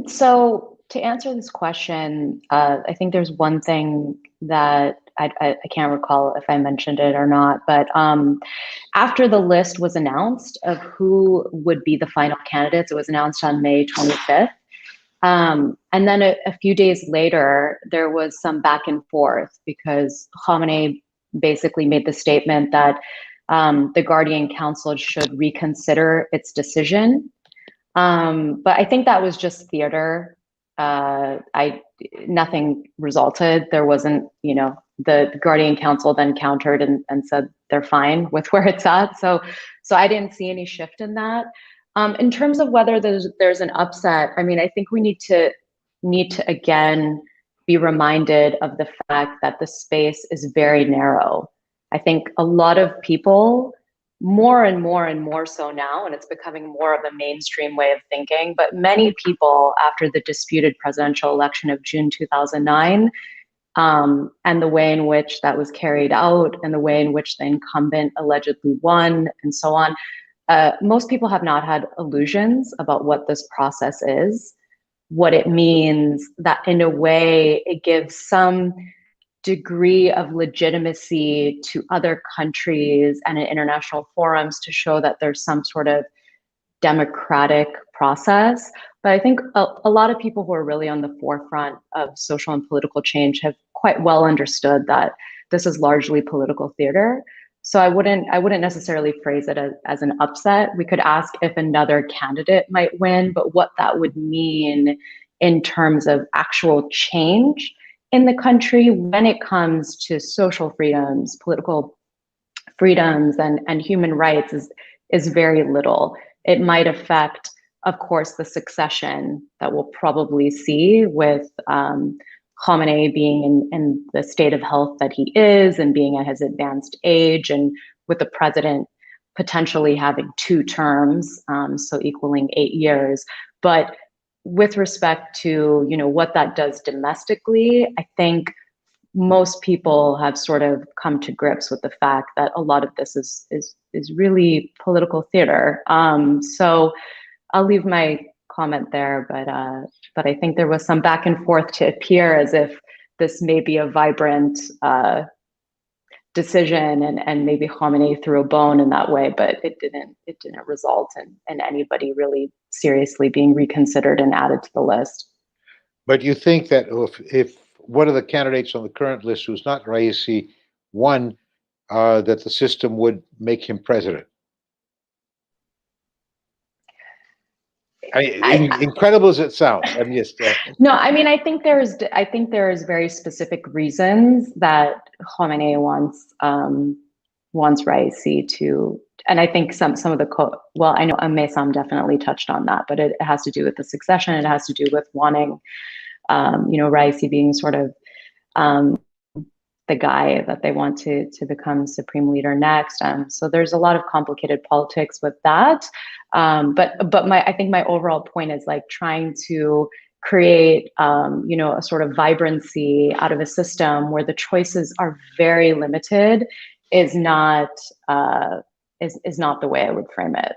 So to answer this question, I think there's one thing that I can't recall if I mentioned it or not, but after the list was announced of who would be the final candidates, it was announced on May 25th. And then a few days later, there was some back and forth because Khamenei basically made the statement that the Guardian Council should reconsider its decision. But I think that was just theater. Nothing resulted. There wasn't, the Guardian Council then countered and said they're fine with where it's at. So I didn't see any shift in that. In terms of whether there's an upset, I mean, I think we need to again be reminded of the fact that the space is very narrow. I think a lot of people, more and more so now, and it's becoming more of a mainstream way of thinking, but many people after the disputed presidential election of June 2009, and the way in which that was carried out and the way in which the incumbent allegedly won and so on, most people have not had illusions about what this process is, what it means, that in a way it gives some degree of legitimacy to other countries and in international forums to show that there's some sort of democratic process. But I think a lot of people who are really on the forefront of social and political change have quite well understood that this is largely political theater. So I wouldn't necessarily phrase it as an upset. We could ask if another candidate might win, but what that would mean in terms of actual change in the country when it comes to social freedoms, political freedoms, and human rights is very little. It might affect, of course, the succession that we'll probably see with Khamenei being in the state of health that he is and being at his advanced age, and with the president potentially having 2 terms, so equaling 8 years. But with respect to what that does domestically, I think most people have sort of come to grips with the fact that a lot of this is really political theater. So I'll leave my comment there, but I think there was some back and forth to appear as if this may be a vibrant decision, and maybe Khamenei threw a bone in that way, but it didn't result in anybody really seriously being reconsidered and added to the list. But you think that if one of the candidates on the current list who's not Raisi won, that the system would make him president? Incredible as it sounds, I'm just no. I mean, I think there's very specific reasons that Khamenei wants Raisi to, and I think some of the well, I know Messam definitely touched on that, but it has to do with the succession. It has to do with wanting, Raisi being sort of the guy that they want to become supreme leader next. So there's a lot of complicated politics with that. But I think my overall point is like trying to create, a sort of vibrancy out of a system where the choices are very limited is not the way I would frame it.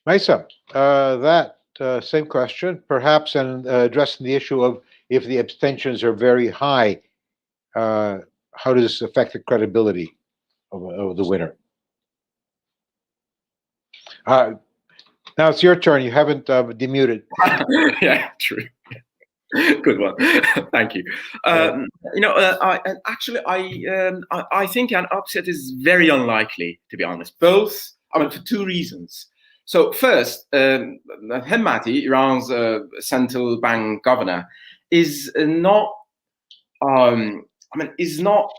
Messam, that same question, perhaps, and addressing the issue of if the abstentions are very high, how does this affect the credibility of the winner? Now it's your turn. You haven't demuted. Yeah, true. Good one. Thank you. I think an upset is very unlikely, to be honest. Both, for 2 reasons. So first, Hemmati, Iran's central bank governor, is not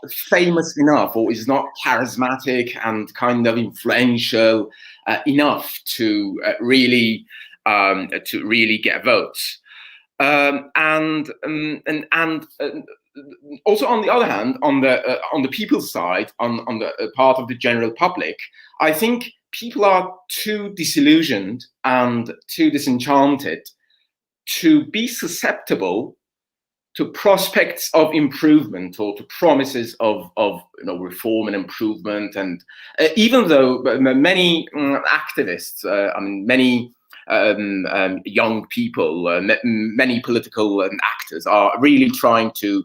famous enough, or is not charismatic and kind of influential enough to really get votes. And also, on the other hand, on the people's side, on the part of the general public, I think people are too disillusioned and too disenchanted to be susceptible to prospects of improvement or to promises of reform and improvement. And even though many activists, many young people, many political actors are really trying to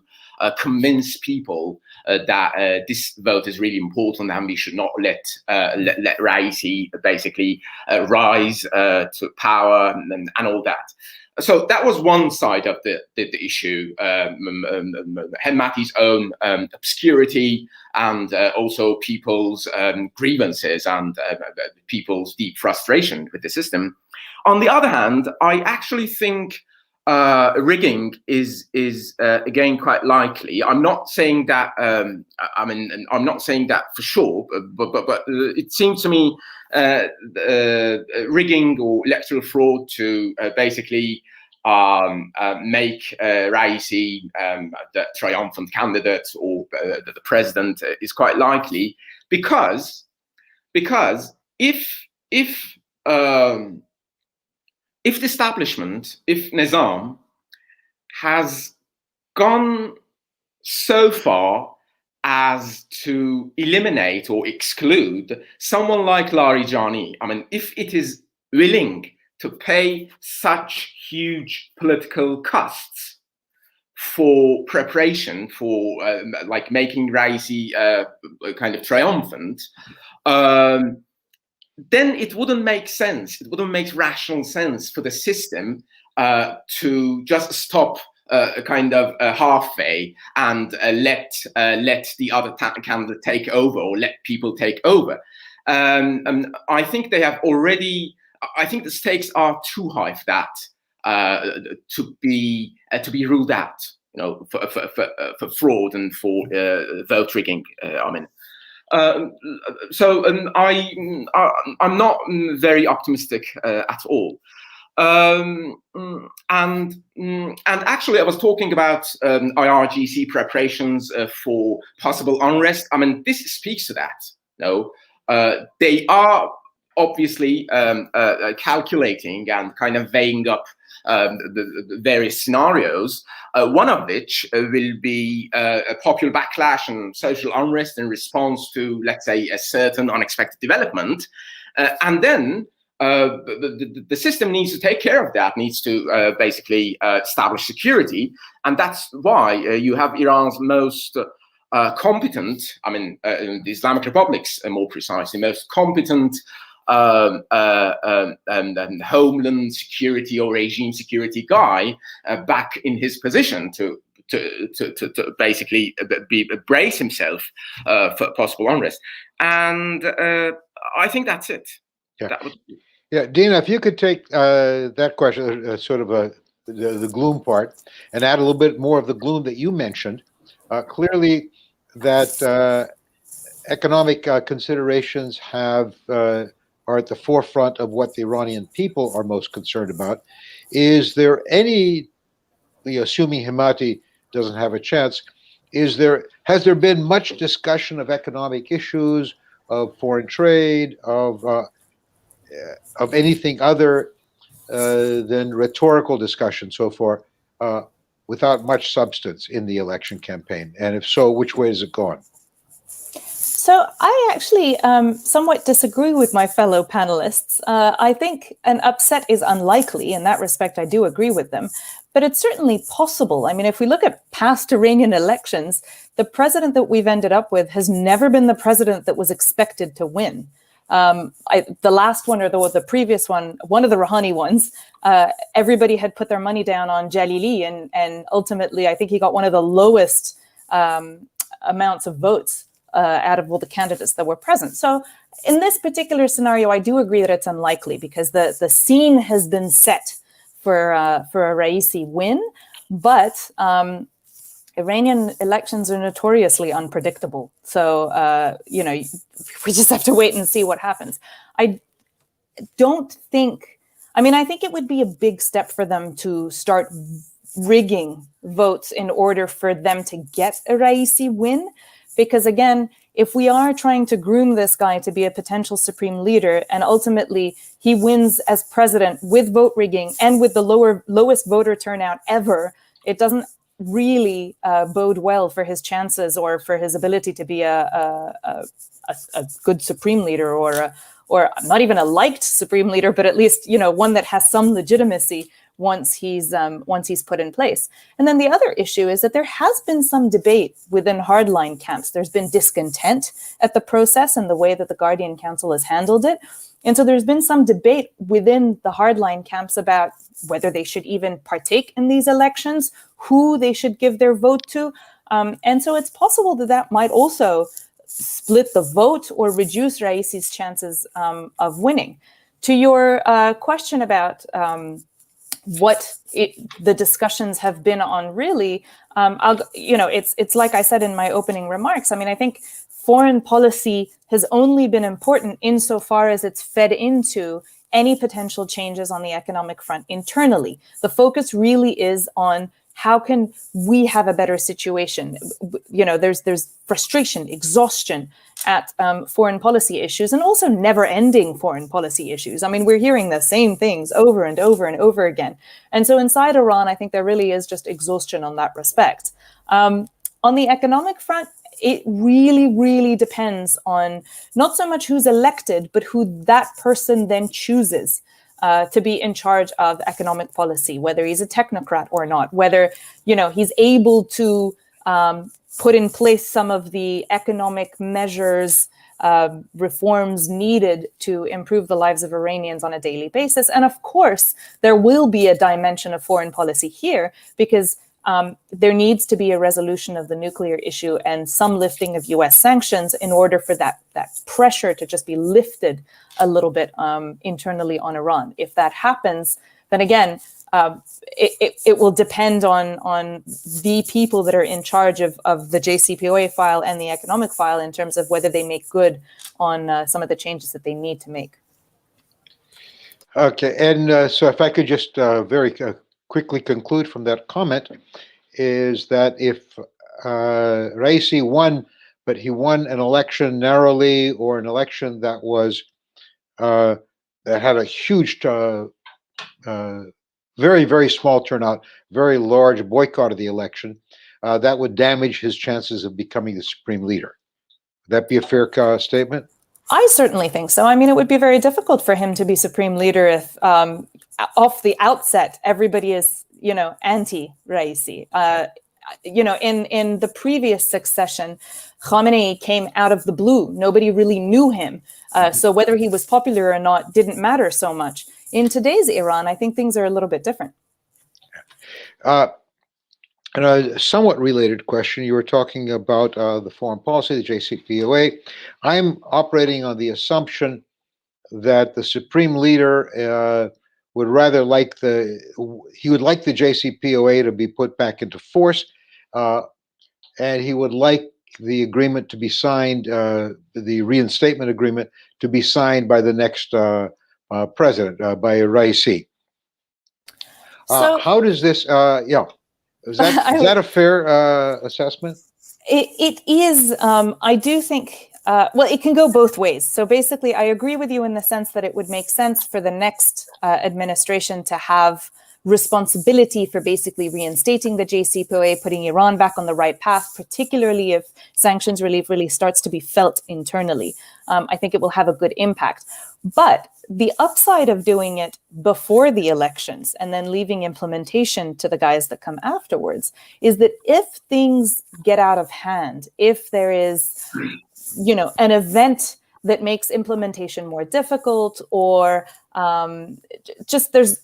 convince people that this vote is really important and we should not let Raisi basically rise to power and all that. So that was one side of the issue, Hemmati's own obscurity and also people's grievances and people's deep frustration with the system. On the other hand, I actually think rigging is again quite likely. I'm not saying that. I'm not saying that for sure, but it seems to me rigging or electoral fraud to basically make Raisi the triumphant candidate or the president is quite likely, because if the establishment, if Nizam has gone so far as to eliminate or exclude someone like Larijani, I mean, if it is willing to pay such huge political costs for preparation, for like making Raisi kind of triumphant, then it wouldn't make sense. It wouldn't make rational sense for the system to just stop kind of halfway and let the other candidate take over or let people take over. I think they have already. I think the stakes are too high for that to be ruled out. You know, for fraud and for vote rigging. I'm not very optimistic at all. And actually, I was talking about IRGC preparations for possible unrest. I mean, this speaks to that. You know, they are obviously calculating and kind of weighing up the various scenarios, one of which will be a popular backlash and social unrest in response to, let's say, a certain unexpected development. And then the system needs to take care of that, needs to basically establish security. And that's why you have Iran's most competent, I mean, the Islamic Republic's more precisely, most competent homeland security or regime security guy back in his position to basically brace himself for possible unrest. And I think that's it. Yeah. Yeah, Dina, if you could take that question, sort of the gloom part, and add a little bit more of the gloom that you mentioned. Clearly, that economic considerations are at the forefront of what the Iranian people are most concerned about. Is there any, assuming Hemmati doesn't have a chance, has there been much discussion of economic issues, of foreign trade, of anything other than rhetorical discussion so far, without much substance in the election campaign? And if so, which way has it gone? So I actually somewhat disagree with my fellow panelists. I think an upset is unlikely. In that respect, I do agree with them. But it's certainly possible. I mean, if we look at past Iranian elections, the president that we've ended up with has never been the president that was expected to win. The last one, or the previous one, one of the Rouhani ones, everybody had put their money down on Jalili, and ultimately I think he got one of the lowest amounts of votes out of all the candidates that were present. So in this particular scenario, I do agree that it's unlikely, because the scene has been set for a Raisi win, but Iranian elections are notoriously unpredictable. So, we just have to wait and see what happens. I think it would be a big step for them to start rigging votes in order for them to get a Raisi win. Because again, if we are trying to groom this guy to be a potential supreme leader, and ultimately he wins as president with vote rigging and with the lowest voter turnout ever, it doesn't really bode well for his chances or for his ability to be a good supreme leader, or not even a liked supreme leader, but at least one that has some legitimacy once he's put in place. And then the other issue is that there has been some debate within hardline camps. There's been discontent at the process and the way that the Guardian Council has handled it. And so there's been some debate within the hardline camps about whether they should even partake in these elections, who they should give their vote to. And so it's possible that that might also split the vote or reduce Raisi's chances of winning. To your question about what the discussions have been on, really, it's like I said in my opening remarks. I mean, I think foreign policy has only been important insofar as it's fed into any potential changes on the economic front internally. The focus really is on how can we have a better situation? There's frustration, exhaustion at foreign policy issues, and also never-ending foreign policy issues. I mean, we're hearing the same things over and over and over again. And so inside Iran, I think there really is just exhaustion on that respect. On the economic front, it really, really depends on not so much who's elected, but who that person then chooses to be in charge of economic policy, whether he's a technocrat or not, whether, he's able to put in place some of the economic measures, reforms needed to improve the lives of Iranians on a daily basis. And of course, there will be a dimension of foreign policy here, because there needs to be a resolution of the nuclear issue and some lifting of US sanctions in order for that pressure to just be lifted a little bit internally on Iran. If that happens, then again, it will depend on the people that are in charge of the JCPOA file and the economic file in terms of whether they make good on some of the changes that they need to make. Okay, and so if I could just very quickly conclude from that comment, is that if Raisi won, but he won an election narrowly, or an election that was that had a huge, very, very small turnout, very large boycott of the election, that would damage his chances of becoming the supreme leader. Would that be a fair statement? I certainly think so. I mean, it would be very difficult for him to be supreme leader if off the outset everybody is, anti-Raisi. In the previous succession, Khamenei came out of the blue. Nobody really knew him. So whether he was popular or not didn't matter so much. In today's Iran, I think things are a little bit different. And a somewhat related question, you were talking about the foreign policy, the JCPOA. I'm operating on the assumption that the supreme leader would rather like the JCPOA to be put back into force, and he would like the agreement to be signed, the reinstatement agreement to be signed by the next president, by Raisi. How does this, is that a fair assessment? It is. I do think, it can go both ways. So basically, I agree with you in the sense that it would make sense for the next administration to have responsibility for basically reinstating the JCPOA, putting Iran back on the right path, particularly if sanctions relief really starts to be felt internally. I think it will have a good impact. But the upside of doing it before the elections and then leaving implementation to the guys that come afterwards is that if things get out of hand, if there is, an event that makes implementation more difficult, or there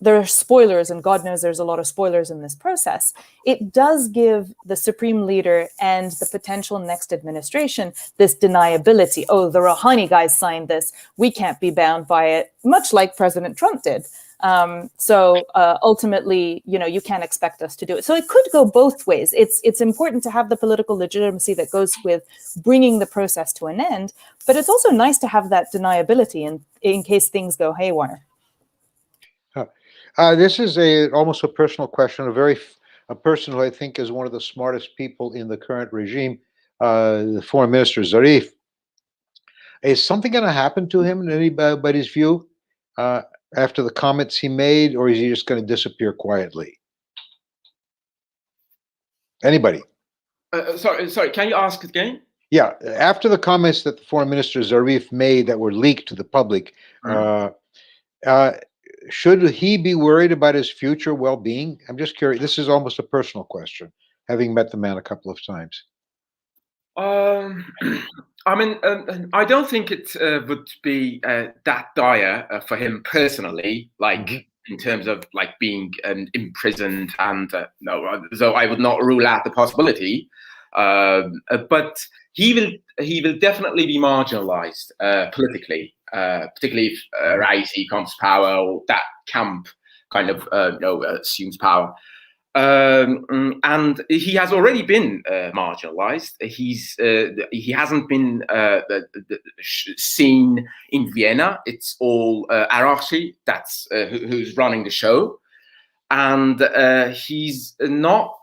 are spoilers, and God knows there's a lot of spoilers in this process, it does give the supreme leader and the potential next administration this deniability. Oh, the Rouhani guys signed this. We can't be bound by it, much like President Trump did. Ultimately, you can't expect us to do it. So it could go both ways. It's important to have the political legitimacy that goes with bringing the process to an end, but it's also nice to have that deniability in case things go haywire. This is almost a personal question, a person who I think is one of the smartest people in the current regime, the foreign minister Zarif. Is something going to happen to him in anybody's view? After the comments he made, or is he just going to disappear quietly? Anybody? Sorry, can you ask again? Yeah, after the comments that the foreign minister Zarif made that were leaked to the public, should he be worried about his future well-being? I'm just curious. This is almost a personal question, having met the man a couple of times. I mean, I don't think it would be that dire for him personally, like in terms of like being imprisoned, and no, so I would not rule out the possibility. But he will definitely be marginalized politically, particularly if Raisi comes to power, or that camp kind of assumes power. And he has already been marginalized. He hasn't been seen in Vienna. It's all Arachi that's who's running the show, and he's not.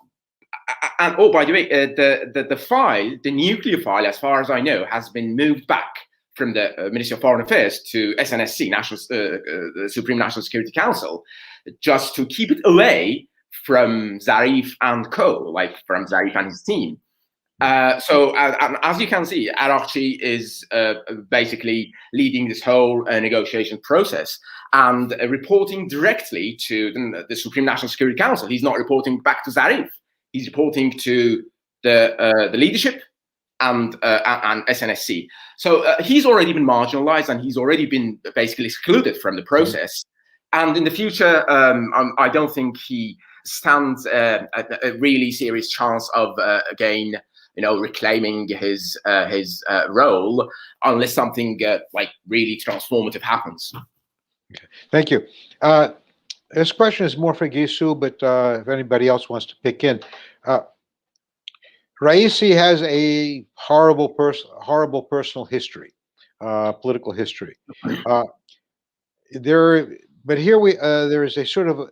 And oh, by the way, the file, the nuclear file, as far as I know, has been moved back from the Ministry of Foreign Affairs to SNSC, Supreme National Security Council, just to keep it away from Zarif and co, like from Zarif and his team. So as you can see, Arachi is basically leading this whole negotiation process and reporting directly to the Supreme National Security Council. He's not reporting back to Zarif. He's reporting to the leadership and SNSC. So he's already been marginalized, and he's already been basically excluded from the process. And in the future, I don't think he stands a really serious chance of again, reclaiming his role, unless something like really transformative happens. Okay. Thank you. This question is more for Gissou, but if anybody else wants to pick in, Raisi has a horrible personal history, political history. But here there is a sort of,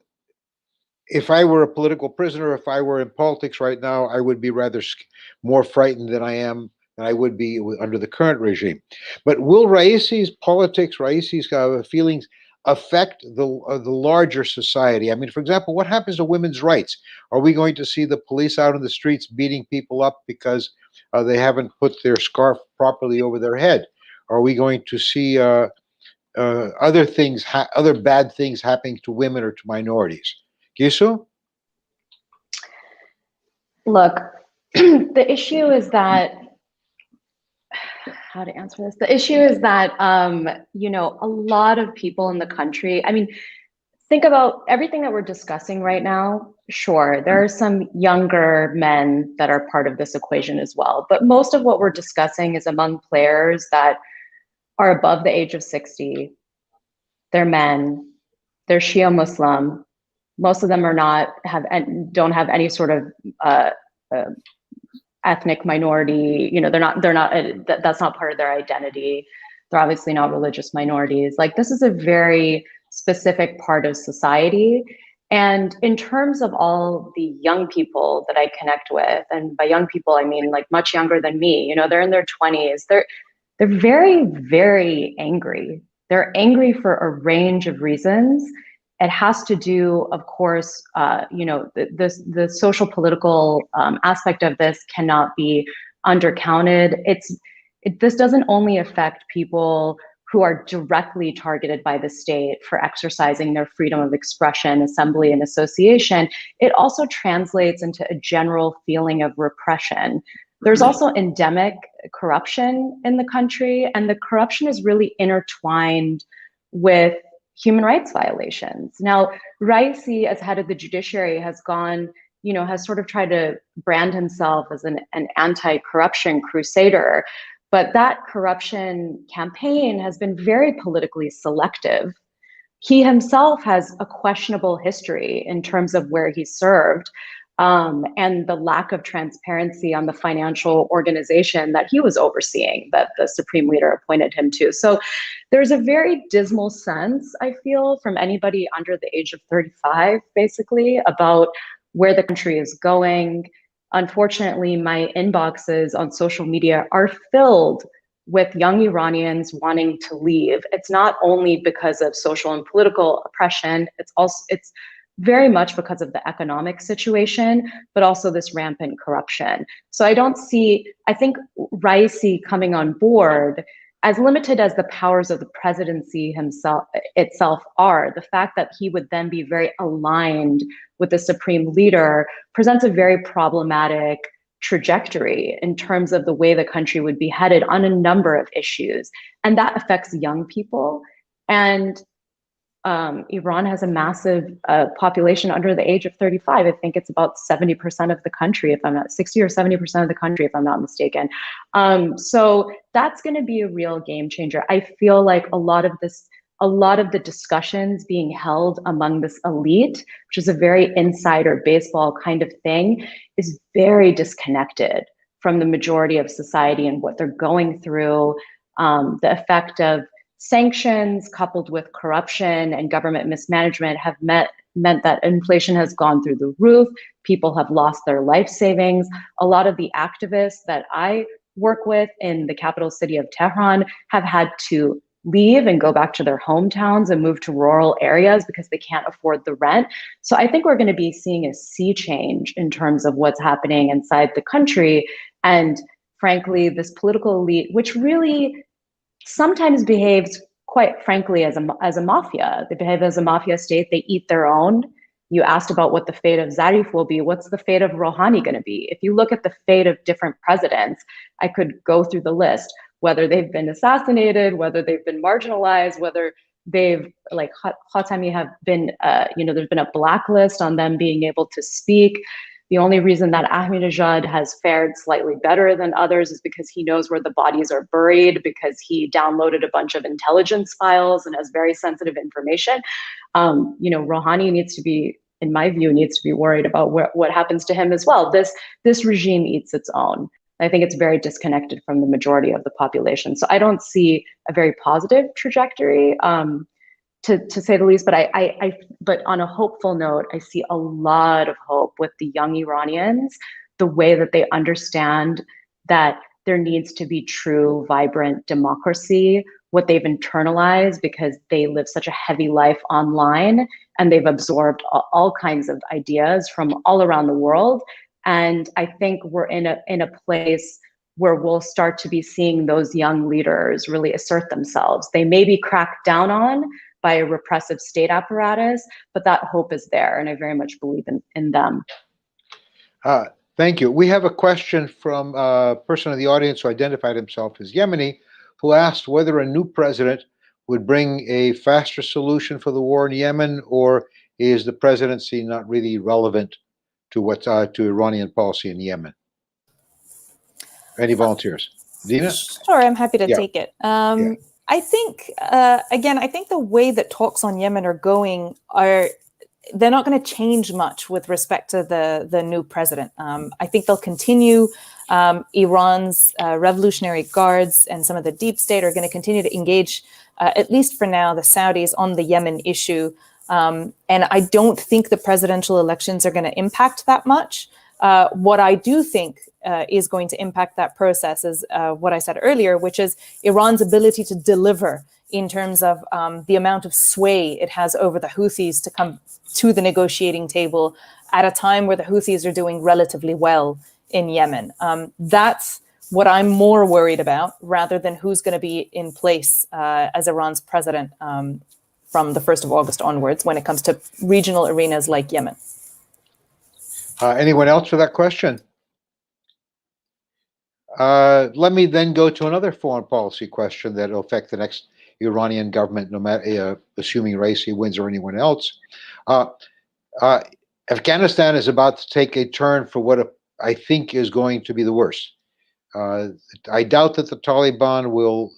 if I were a political prisoner, if I were in politics right now, I would be rather more frightened than I would be under the current regime. But will Raisi's politics, Raisi's feelings affect the larger society? I mean, for example, what happens to women's rights? Are we going to see the police out in the streets beating people up because they haven't put their scarf properly over their head? Are we going to see other things, other bad things happening to women or to minorities? Gissou? Look, the issue is that, how to answer this? The issue is that, a lot of people in the country, I mean, think about everything that we're discussing right now. Sure, there are some younger men that are part of this equation as well, but most of what we're discussing is among players that are above the age of 60. They're men, they're Shia Muslim. Most of them don't have any sort of ethnic minority. That's not part of their identity. They're obviously not religious minorities. Like, this is a very specific part of society. And in terms of all the young people that I connect with, and by young people, I mean like much younger than me, they're in their 20s. They're very, very angry. They're angry for a range of reasons. It has to do, of course, the social political aspect of this cannot be undercounted. This doesn't only affect people who are directly targeted by the state for exercising their freedom of expression, assembly, and association. It also translates into a general feeling of repression. There's also endemic corruption in the country, and the corruption is really intertwined with human rights violations. Now, Raisi, as head of the judiciary, has sort of tried to brand himself as an anti-corruption crusader, but that corruption campaign has been very politically selective. He himself has a questionable history in terms of where he served, and the lack of transparency on the financial organization that he was overseeing, that the supreme leader appointed him to. So there's a very dismal sense, I feel, from anybody under the age of 35, basically, about where the country is going. Unfortunately, my inboxes on social media are filled with young Iranians wanting to leave. It's not only because of social and political oppression, it's very much because of the economic situation, but also this rampant corruption. So I think Raisi coming on board as limited as the powers of the presidency itself are, the fact that he would then be very aligned with the supreme leader presents a very problematic trajectory in terms of the way the country would be headed on a number of issues. And that affects young people. And Iran has a massive population under the age of 35. I think it's about 70% of the country, if I'm not 60 or 70% of the country, if I'm not mistaken. So that's going to be a real game changer. I feel like a lot of the discussions being held among this elite, which is a very insider baseball kind of thing, is very disconnected from the majority of society and what they're going through. The effect of sanctions coupled with corruption and government mismanagement have meant that inflation has gone through the roof. People have lost their life savings. A lot of the activists that I work with in the capital city of Tehran have had to leave and go back to their hometowns and move to rural areas because they can't afford the rent. So I think we're going to be seeing a sea change in terms of what's happening inside the country. And frankly, this political elite, which really sometimes behaves, quite frankly, as a mafia. They behave as a mafia state. They eat their own. You asked about what the fate of Zarif will be. What's the fate of Rouhani going to be? If you look at the fate of different presidents, I could go through the list, whether they've been assassinated, whether they've been marginalized, whether they've, like Khatami, have been, there's been a blacklist on them being able to speak. The only reason that Ahmadinejad has fared slightly better than others is because he knows where the bodies are buried, because he downloaded a bunch of intelligence files and has very sensitive information. Rouhani needs to be, in my view, worried about what happens to him as well. This regime eats its own. I think it's very disconnected from the majority of the population. So I don't see a very positive trajectory, to say the least. But but on a hopeful note, I see a lot of hope with the young Iranians, the way that they understand that there needs to be true, vibrant democracy, what they've internalized because they live such a heavy life online and they've absorbed all kinds of ideas from all around the world. And I think we're in a place where we'll start to be seeing those young leaders really assert themselves. They may be cracked down on by a repressive state apparatus, but that hope is there, and I very much believe in them. Thank you. We have a question from a person in the audience who identified himself as Yemeni, who asked whether a new president would bring a faster solution for the war in Yemen, or is the presidency not really relevant to to Iranian policy in Yemen? Any volunteers? Dina? Sure, I'm happy to take it. I think, again, I think the way that talks on Yemen are going they're not going to change much with respect to the new president. I think they'll continue. Iran's Revolutionary Guards and some of the deep state are going to continue to engage, at least for now, the Saudis on the Yemen issue. And I don't think the presidential elections are going to impact that much. What I do think is going to impact that process is what I said earlier, which is Iran's ability to deliver in terms of the amount of sway it has over the Houthis to come to the negotiating table at a time where the Houthis are doing relatively well in Yemen. That's what I'm more worried about, rather than who's going to be in place as Iran's president from the 1st of August onwards when it comes to regional arenas like Yemen. Anyone else for that question? Let me then go to another foreign policy question that will affect the next Iranian government, no matter assuming Raisi wins or anyone else. Afghanistan is about to take a turn for what I think is going to be the worst. I doubt that the Taliban will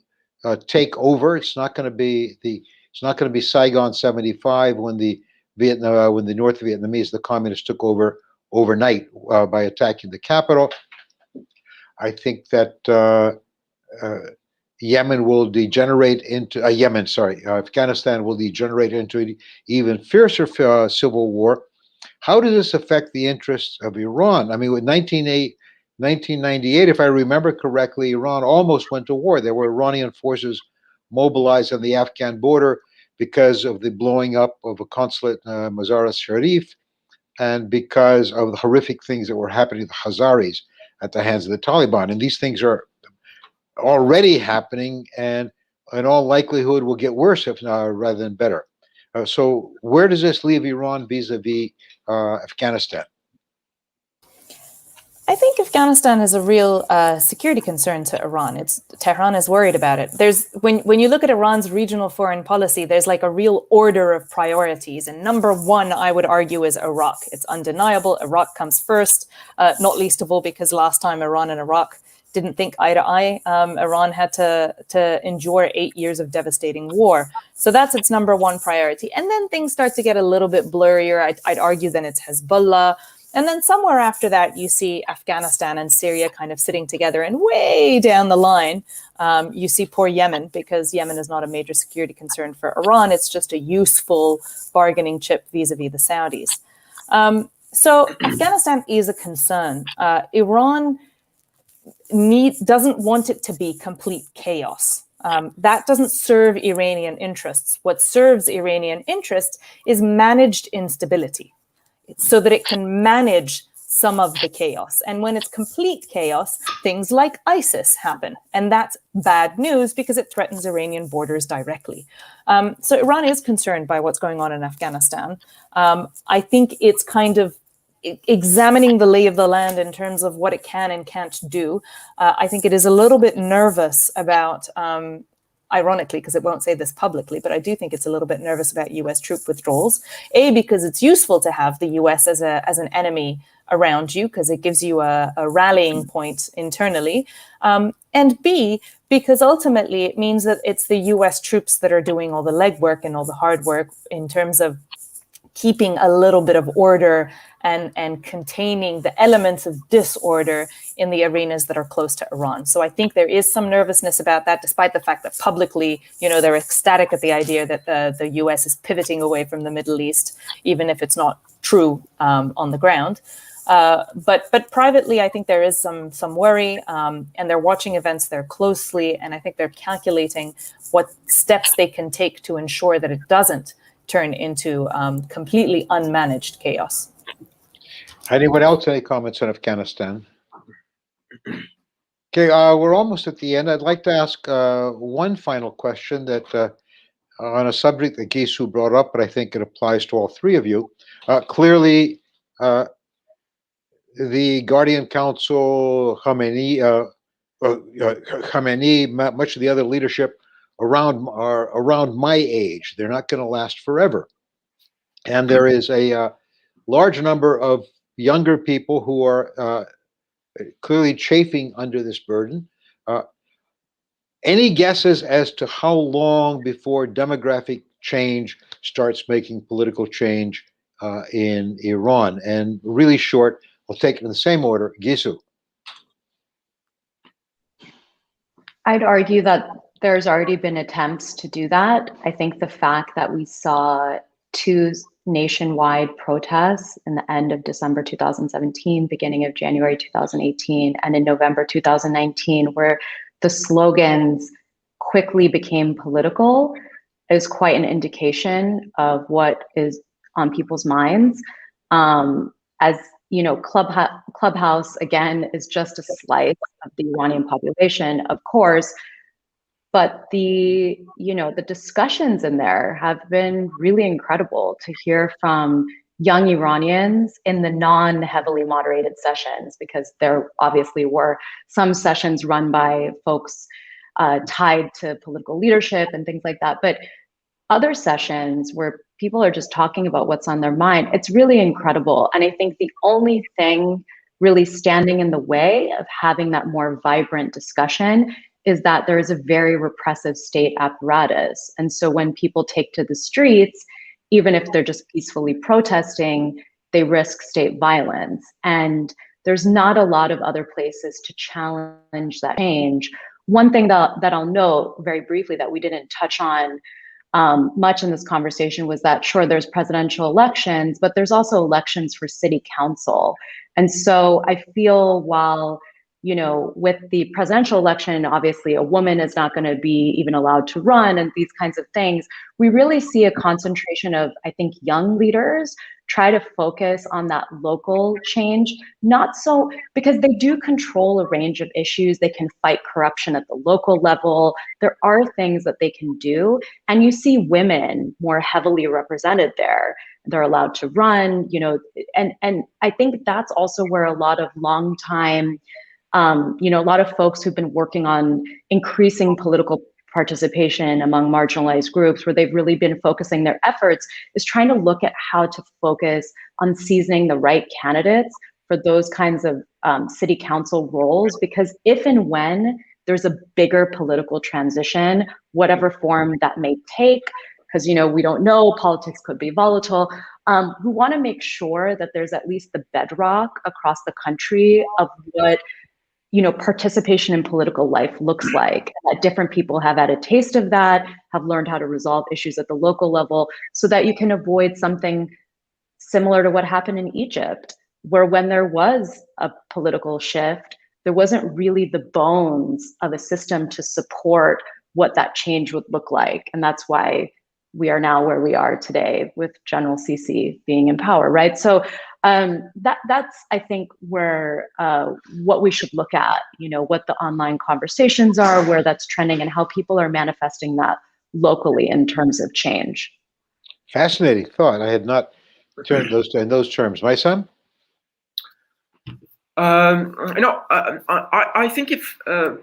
take over. It's not going to be Saigon '75 when the North Vietnamese, the communists, took over overnight by attacking the capital. I think that Yemen will degenerate into Afghanistan will degenerate into an even fiercer civil war. How does this affect the interests of Iran? I mean, with 1998, if I remember correctly, Iran almost went to war. There were Iranian forces mobilized on the Afghan border because of the blowing up of a consulate in Mazar-e-Sharif, and because of the horrific things that were happening to the Hazaris at the hands of the Taliban. And these things are already happening, and in all likelihood will get worse if not rather than better. So where does this leave Iran vis-a-vis Afghanistan? I think Afghanistan is a real security concern to Iran. Tehran is worried about it. When you look at Iran's regional foreign policy, there's like a real order of priorities. And number one, I would argue, is Iraq. It's undeniable. Iraq comes first, not least of all because last time Iran and Iraq didn't think eye to eye. Iran had to endure 8 years of devastating war. So that's its number one priority. And then things start to get a little bit blurrier. I'd argue then it's Hezbollah. And then somewhere after that, you see Afghanistan and Syria kind of sitting together. And way down the line, you see poor Yemen, because Yemen is not a major security concern for Iran. It's just a useful bargaining chip vis-a-vis the Saudis. So Afghanistan is a concern. Iran doesn't want it to be complete chaos. That doesn't serve Iranian interests. What serves Iranian interests is managed instability, so that it can manage some of the chaos. And when it's complete chaos, things like ISIS happen. And that's bad news because it threatens Iranian borders directly. So Iran is concerned by what's going on in Afghanistan. I think it's kind of examining the lay of the land in terms of what it can and can't do. I think it is a little bit nervous about ironically, because it won't say this publicly, but I do think it's a little bit nervous about U.S. troop withdrawals. A, because it's useful to have the U.S. as an enemy around you, because it gives you a rallying point internally. And B, because ultimately it means that it's the U.S. troops that are doing all the legwork and all the hard work in terms of keeping a little bit of order and containing the elements of disorder in the arenas that are close to Iran. So I think there is some nervousness about that, despite the fact that publicly, they're ecstatic at the idea that the US is pivoting away from the Middle East, even if it's not true on the ground. But privately, I think there is some worry, and they're watching events there closely, and I think they're calculating what steps they can take to ensure that it doesn't turn into completely unmanaged chaos. Anyone else? Any comments on Afghanistan? Okay, we're almost at the end. I'd like to ask one final question that on a subject that Gissou brought up, but I think it applies to all three of you. Clearly, the Guardian Council, Khamenei, much of the other leadership are around my age. They're not going to last forever. And there is a large number of younger people who are clearly chafing under this burden. Any guesses as to how long before demographic change starts making political change in Iran? And really short, I'll take it in the same order. Gissou. I'd argue that there's already been attempts to do that. I think the fact that we saw two nationwide protests in the end of December 2017, beginning of January 2018, and in November 2019, where the slogans quickly became political, is quite an indication of what is on people's minds. As you know, Clubhouse, again, is just a slice of the Iranian population, of course, but the discussions in there have been really incredible to hear from young Iranians in the non-heavily moderated sessions, because there obviously were some sessions run by folks tied to political leadership and things like that, but other sessions where people are just talking about what's on their mind, it's really incredible. And I think the only thing really standing in the way of having that more vibrant discussion is that there is a very repressive state apparatus. And so when people take to the streets, even if they're just peacefully protesting, they risk state violence. And there's not a lot of other places to challenge that change. One thing that I'll note very briefly that we didn't touch on much in this conversation was that, sure, there's presidential elections, but there's also elections for city council. And so I feel while, with the presidential election, obviously a woman is not going to be even allowed to run and these kinds of things, we really see a concentration of, I think, young leaders try to focus on that local change, not so, because they do control a range of issues. They can fight corruption at the local level. There are things that they can do. And you see women more heavily represented there. They're allowed to run, and I think that's also where a lot of long time, a lot of folks who've been working on increasing political participation among marginalized groups, where they've really been focusing their efforts, is trying to look at how to focus on seasoning the right candidates for those kinds of city council roles. Because if and when there's a bigger political transition, whatever form that may take, because we don't know, politics could be volatile, we want to make sure that there's at least the bedrock across the country of what participation in political life looks like, that different people have had a taste of that, have learned how to resolve issues at the local level, so that you can avoid something similar to what happened in Egypt, where when there was a political shift, there wasn't really the bones of a system to support what that change would look like. And that's why we are now where we are today with General Sisi being in power, right? So that's, I think, where what we should look at, what the online conversations are, where that's trending, and how people are manifesting that locally in terms of change. Fascinating thought. I had not turned those in those terms. My son? I think if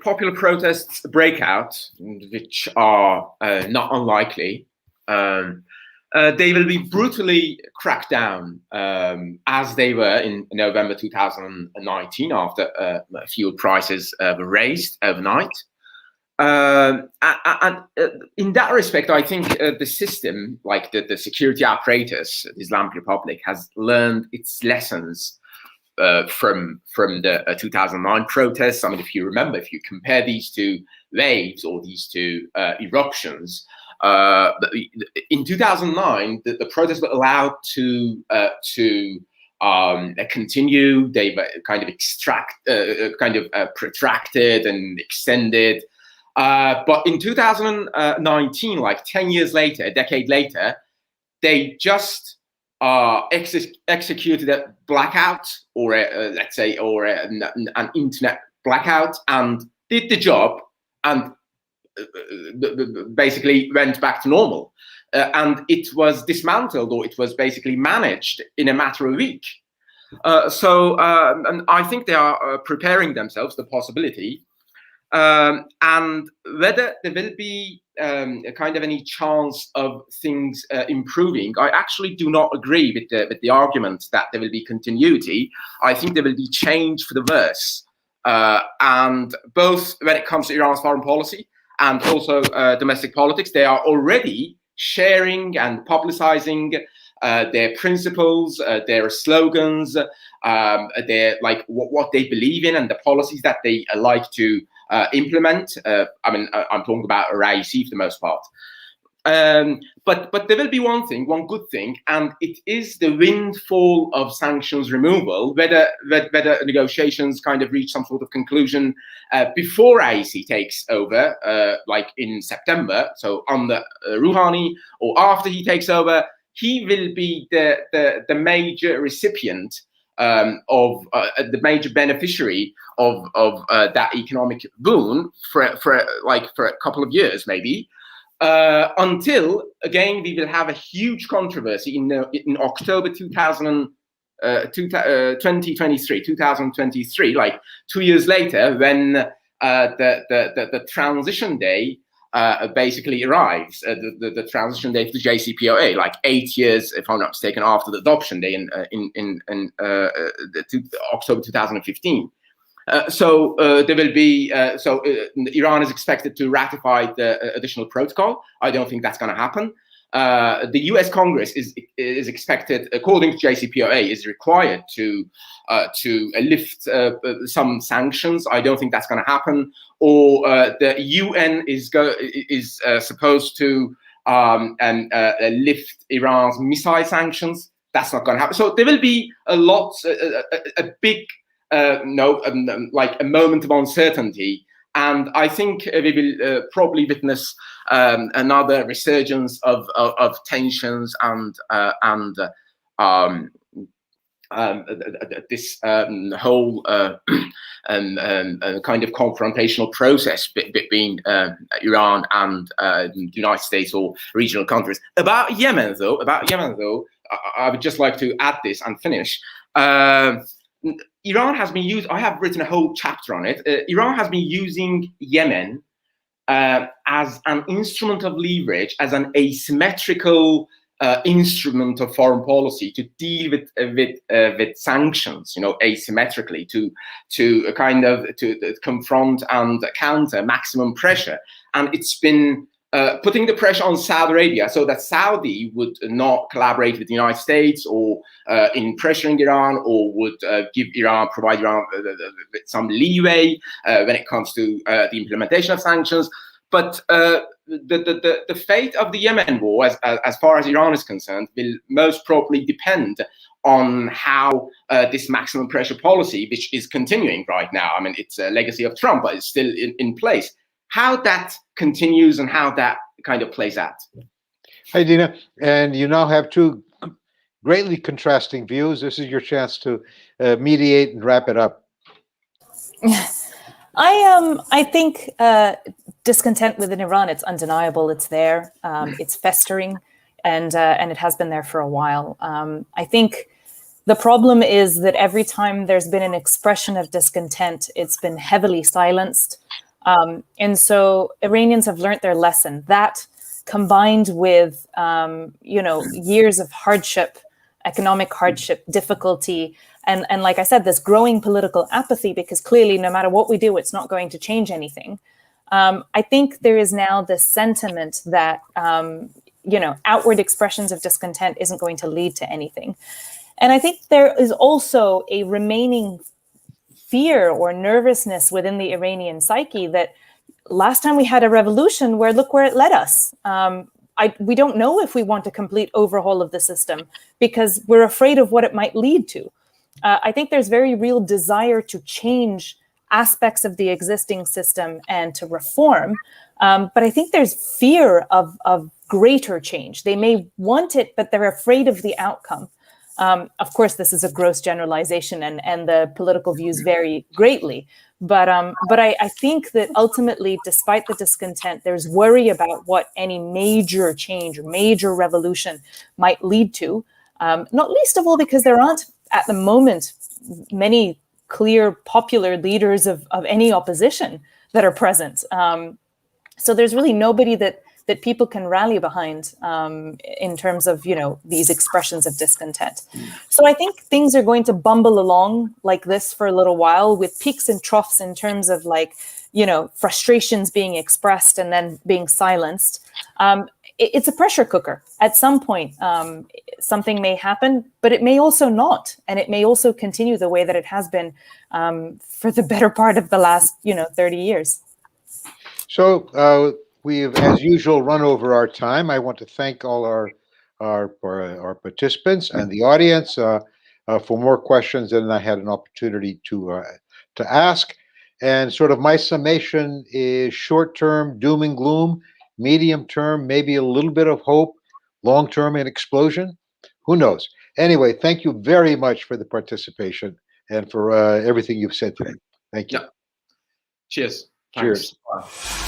popular protests break out, which are not unlikely, they will be brutally cracked down, as they were in November 2019 after fuel prices were raised overnight. And in that respect, I think the system, like the security apparatus, the Islamic Republic, has learned its lessons from the 2009 protests. I mean, if you remember, if you compare these two waves or these two eruptions, in 2009, the protests were allowed to continue. They were kind of protracted and extended. But in 2019, like 10 years later, a decade later, they just executed a blackout, or an internet blackout, and did the job, and basically went back to normal. And it was dismantled, or it was basically managed in a matter of a week. And I think they are preparing themselves the possibility. And whether there will be kind of any chance of things improving, I actually do not agree with the argument that there will be continuity. I think there will be change for the worse. And both when it comes to Iran's foreign policy and also domestic politics, they are already sharing and publicizing their principles, their slogans, their what they believe in, and the policies that they like to implement. I'm talking about Raisi for the most part. But there will be one good thing, and it is the windfall of sanctions removal, whether negotiations kind of reach some sort of conclusion before Raisi takes over, like in September, so under Rouhani, or after he takes over. He will be the major recipient of the major beneficiary of that economic boon for a couple of years, maybe, until again we will have a huge controversy in October 2023, like 2 years later, when the transition day basically arrives, the transition day to the JCPOA, like 8 years, if I'm not mistaken, after the adoption day in October 2015. So there will be, Iran is expected to ratify the additional protocol. I don't think that's going to happen. The US Congress is expected, according to JCPOA, is required to lift some sanctions. I don't think that's going to happen. Or the UN is supposed to lift Iran's missile sanctions. That's not going to happen. So there will be a big like a moment of uncertainty. And I think we will probably witness another resurgence of tensions and this whole kind of confrontational process between Iran and the United States or regional countries. About Yemen, though, I would just like to add this and finish. Iran has been used. I have written a whole chapter on it. Iran has been using Yemen as an instrument of leverage, as an asymmetrical instrument of foreign policy to deal with sanctions, asymmetrically, to kind of to confront and counter maximum pressure. And it's been putting the pressure on Saudi Arabia so that Saudi would not collaborate with the United States or in pressuring Iran, or would provide Iran with some leeway when it comes to the implementation of sanctions. But the fate of the Yemen war, as far as Iran is concerned, will most probably depend on how this maximum pressure policy, which is continuing right now, I mean, it's a legacy of Trump, but it's still in place, how that continues and how that kind of plays out. Hi, Dina. And you now have two greatly contrasting views. This is your chance to mediate and wrap it up. I think discontent within Iran, it's undeniable. It's there. It's festering, and it has been there for a while. I think the problem is that every time there's been an expression of discontent, it's been heavily silenced. And so Iranians have learned their lesson. That combined with years of hardship, economic hardship, difficulty, and like I said, this growing political apathy, because clearly no matter what we do, it's not going to change anything. I think there is now this sentiment that, outward expressions of discontent isn't going to lead to anything. And I think there is also a remaining fear or nervousness within the Iranian psyche that last time we had a revolution, look where it led us. We don't know if we want a complete overhaul of the system because we're afraid of what it might lead to. I think there's very real desire to change aspects of the existing system and to reform. But I think there's fear of greater change. They may want it, but they're afraid of the outcome. Of course, this is a gross generalization and the political views vary greatly. But I think that ultimately, despite the discontent, there's worry about what any major change or major revolution might lead to, not least of all because there aren't, at the moment, many clear popular leaders of any opposition that are present. So there's really nobody that people can rally behind in terms of, these expressions of discontent. So I think things are going to bumble along like this for a little while, with peaks and troughs in terms of frustrations being expressed and then being silenced. It's a pressure cooker. At some point, something may happen, but it may also not. And it may also continue the way that it has been for the better part of the last, 30 years. So we've, as usual, run over our time. I want to thank all our participants and the audience for more questions than I had an opportunity to ask. And sort of my summation is short-term doom and gloom, medium-term maybe a little bit of hope, long-term an explosion. Who knows? Anyway, thank you very much for the participation and for everything you've said today. Thank you. Yeah. Cheers. Cheers. Thanks.